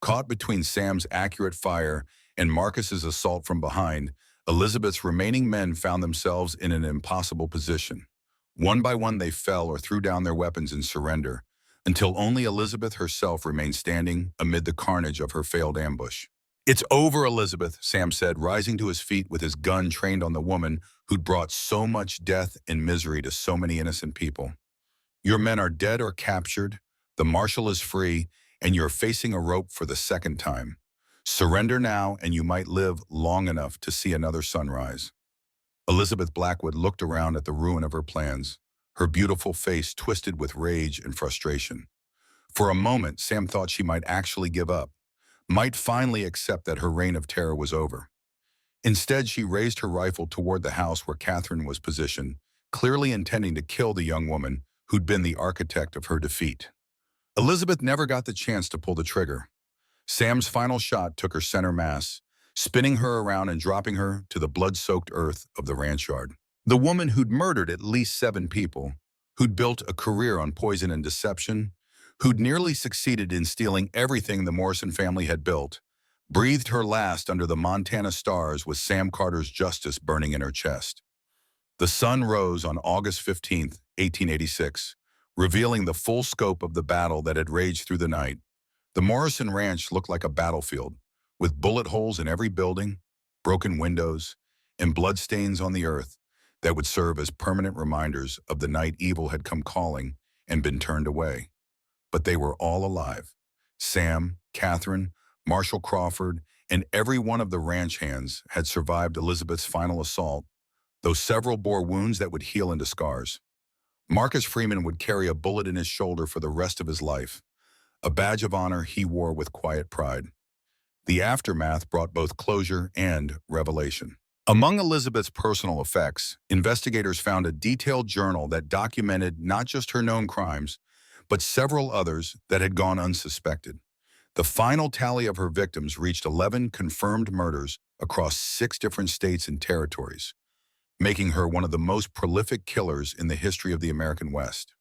Caught between Sam's accurate fire and Marcus's assault from behind, Elizabeth's remaining men found themselves in an impossible position. One by one they fell or threw down their weapons in surrender, until only Elizabeth herself remained standing amid the carnage of her failed ambush. "It's over, Elizabeth," Sam said, rising to his feet with his gun trained on the woman who'd brought so much death and misery to so many innocent people. "Your men are dead or captured, the marshal is free, and you're facing a rope for the second time. Surrender now, and you might live long enough to see another sunrise." Elizabeth Blackwood looked around at the ruin of her plans, her beautiful face twisted with rage and frustration. For a moment, Sam thought she might actually give up, might finally accept that her reign of terror was over. Instead, she raised her rifle toward the house where Catherine was positioned, clearly intending to kill the young woman who'd been the architect of her defeat. Elizabeth never got the chance to pull the trigger. Sam's final shot took her center mass, spinning her around and dropping her to the blood-soaked earth of the ranch yard. The woman who'd murdered at least 7 people, who'd built a career on poison and deception, who'd nearly succeeded in stealing everything the Morrison family had built, breathed her last under the Montana stars with Sam Carter's justice burning in her chest. The sun rose on August 15, 1886, revealing the full scope of the battle that had raged through the night. The Morrison Ranch looked like a battlefield, with bullet holes in every building, broken windows, and bloodstains on the earth that would serve as permanent reminders of the night evil had come calling and been turned away. But they were all alive. Sam, Catherine, Marshall Crawford, and every one of the ranch hands had survived Elizabeth's final assault, though several bore wounds that would heal into scars. Marcus Freeman would carry a bullet in his shoulder for the rest of his life, a badge of honor he wore with quiet pride. The aftermath brought both closure and revelation. Among Elizabeth's personal effects, investigators found a detailed journal that documented not just her known crimes, but several others that had gone unsuspected. The final tally of her victims reached 11 confirmed murders across 6 different states and territories, making her one of the most prolific killers in the history of the American West.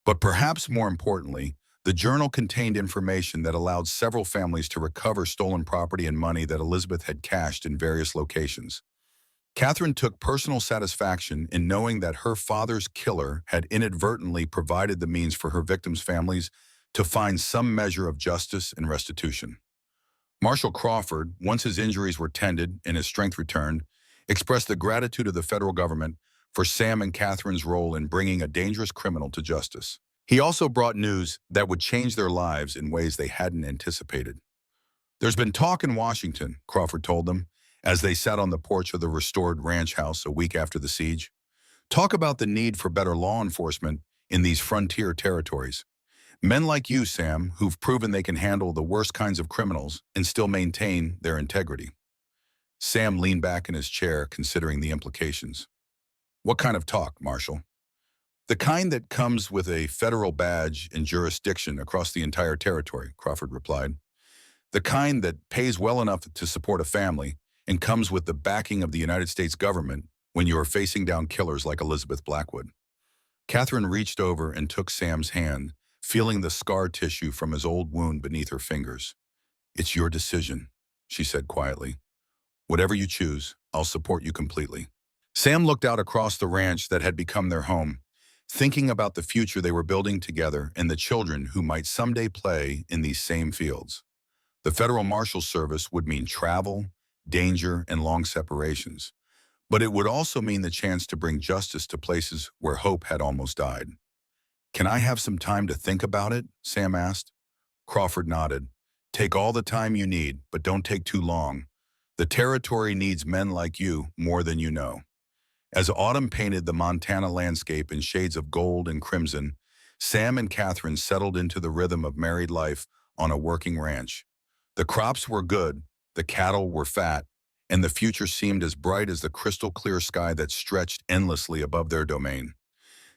But perhaps more importantly, the journal contained information that allowed several families to recover stolen property and money that Elizabeth had cached in various locations. Catherine took personal satisfaction in knowing that her father's killer had inadvertently provided the means for her victims' families to find some measure of justice and restitution. Marshall Crawford, once his injuries were tended and his strength returned, expressed the gratitude of the federal government for Sam and Catherine's role in bringing a dangerous criminal to justice. He also brought news that would change their lives in ways they hadn't anticipated. "There's been talk in Washington," Crawford told them, as they sat on the porch of the restored ranch house a week after the siege. "Talk about the need for better law enforcement in these frontier territories. Men like you, Sam, who've proven they can handle the worst kinds of criminals and still maintain their integrity." Sam leaned back in his chair, considering the implications. "What kind of talk, Marshall?" "The kind that comes with a federal badge and jurisdiction across the entire territory," Crawford replied. "The kind that pays well enough to support a family and comes with the backing of the United States government when you are facing down killers like Elizabeth Blackwood." Catherine reached over and took Sam's hand, feeling the scar tissue from his old wound beneath her fingers. "It's your decision," she said quietly. "Whatever you choose, I'll support you completely." Sam looked out across the ranch that had become their home, thinking about the future they were building together and the children who might someday play in these same fields. The Federal Marshal Service would mean travel, danger, and long separations, but it would also mean the chance to bring justice to places where hope had almost died. "Can I have some time to think about it?" Sam asked. Crawford nodded. "Take all the time you need, but don't take too long. The territory needs men like you more than you know." As autumn painted the Montana landscape in shades of gold and crimson, Sam and Catherine settled into the rhythm of married life on a working ranch. The crops were good, the cattle were fat, and the future seemed as bright as the crystal-clear sky that stretched endlessly above their domain.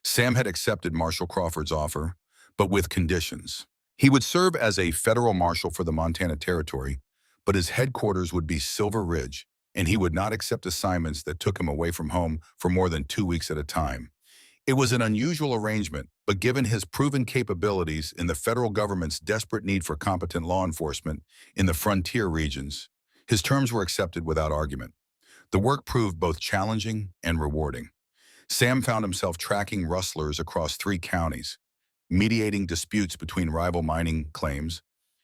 Sam had accepted Marshall Crawford's offer, but with conditions. He would serve as a federal marshal for the Montana Territory, but his headquarters would be Silver Ridge, and he would not accept assignments that took him away from home for more than 2 weeks at a time. It was an unusual arrangement, but given his proven capabilities and the federal government's desperate need for competent law enforcement in the frontier regions, his terms were accepted without argument. The work proved both challenging and rewarding. Sam found himself tracking rustlers across 3 counties, mediating disputes between rival mining claims,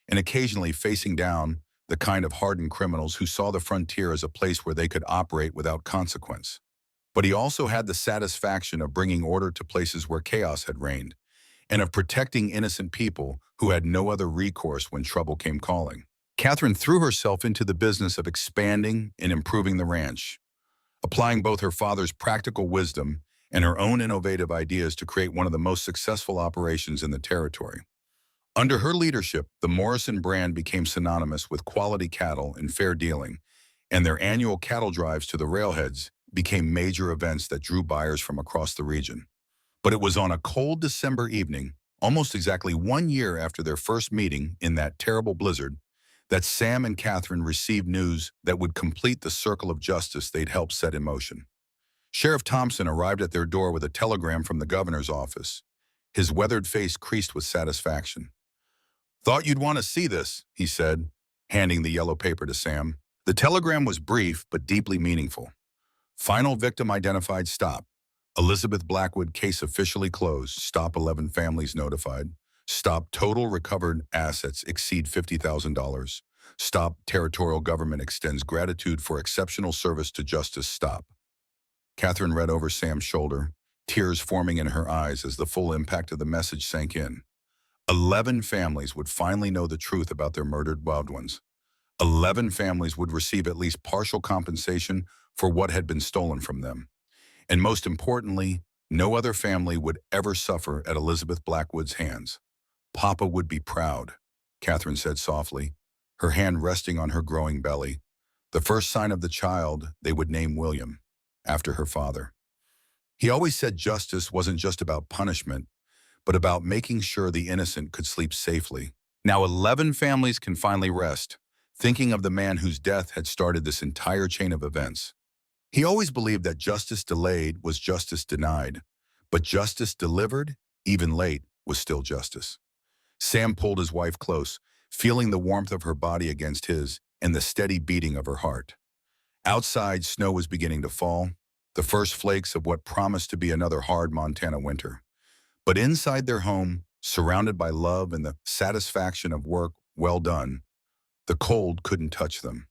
and occasionally facing down the kind of hardened criminals who saw the frontier as a place where they could operate without consequence. But he also had the satisfaction of bringing order to places where chaos had reigned, and of protecting innocent people who had no other recourse when trouble came calling. Catherine threw herself into the business of expanding and improving the ranch, applying both her father's practical wisdom and her own innovative ideas to create one of the most successful operations in the territory. Under her leadership, the Morrison brand became synonymous with quality cattle and fair dealing, and their annual cattle drives to the railheads became major events that drew buyers from across the region. But it was on a cold December evening, almost exactly 1 year after their first meeting in that terrible blizzard, that Sam and Catherine received news that would complete the circle of justice they'd helped set in motion. Sheriff Thompson arrived at their door with a telegram from the governor's office, his weathered face creased with satisfaction. "Thought you'd want to see this," he said, handing the yellow paper to Sam. The telegram was brief but deeply meaningful. Final victim identified, stop. Elizabeth Blackwood case officially closed. Stop, 11 families notified. Stop, total recovered assets exceed $50,000. Stop, territorial government extends gratitude for exceptional service to justice. Stop. Catherine read over Sam's shoulder, tears forming in her eyes as the full impact of the message sank in. 11 families would finally know the truth about their murdered loved ones. 11 families would receive at least partial compensation for what had been stolen from them. And most importantly, no other family would ever suffer at Elizabeth Blackwood's hands. "Papa would be proud," Catherine said softly, her hand resting on her growing belly. The first sign of the child they would name William, after her father. He always said justice wasn't just about punishment, but about making sure the innocent could sleep safely. Now 11 families can finally rest, thinking of the man whose death had started this entire chain of events. He always believed that justice delayed was justice denied, but justice delivered, even late, was still justice. Sam pulled his wife close, feeling the warmth of her body against his and the steady beating of her heart. Outside, snow was beginning to fall, the first flakes of what promised to be another hard Montana winter. But inside their home, surrounded by love and the satisfaction of work well done, the cold couldn't touch them.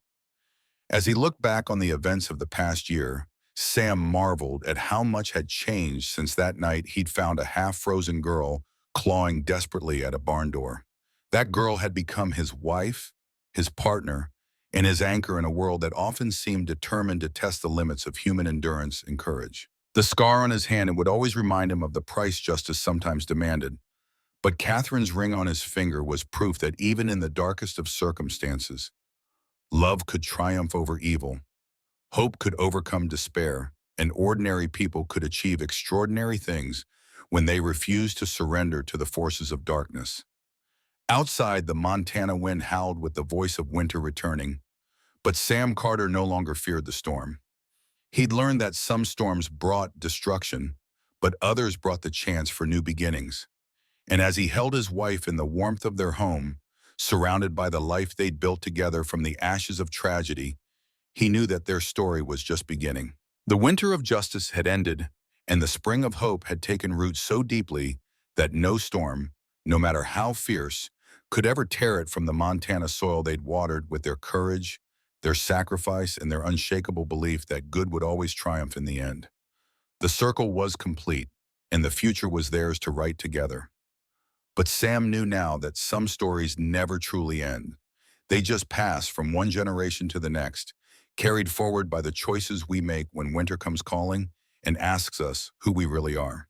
As he looked back on the events of the past year, Sam marveled at how much had changed since that night he'd found a half-frozen girl clawing desperately at a barn door. That girl had become his wife, his partner, and his anchor in a world that often seemed determined to test the limits of human endurance and courage. The scar on his hand would always remind him of the price justice sometimes demanded, but Catherine's ring on his finger was proof that even in the darkest of circumstances, love could triumph over evil, hope could overcome despair, and ordinary people could achieve extraordinary things when they refused to surrender to the forces of darkness. Outside, the Montana wind howled with the voice of winter returning, but Sam Carter no longer feared the storm. He'd learned that some storms brought destruction, but others brought the chance for new beginnings. And as he held his wife in the warmth of their home, surrounded by the life they'd built together from the ashes of tragedy, he knew that their story was just beginning. The winter of justice had ended, and the spring of hope had taken root so deeply that no storm, no matter how fierce, could ever tear it from the Montana soil they'd watered with their courage, their sacrifice, and their unshakable belief that good would always triumph in the end. The circle was complete, and the future was theirs to write together. But Sam knew now that some stories never truly end. They just pass from one generation to the next, carried forward by the choices we make when winter comes calling and asks us who we really are.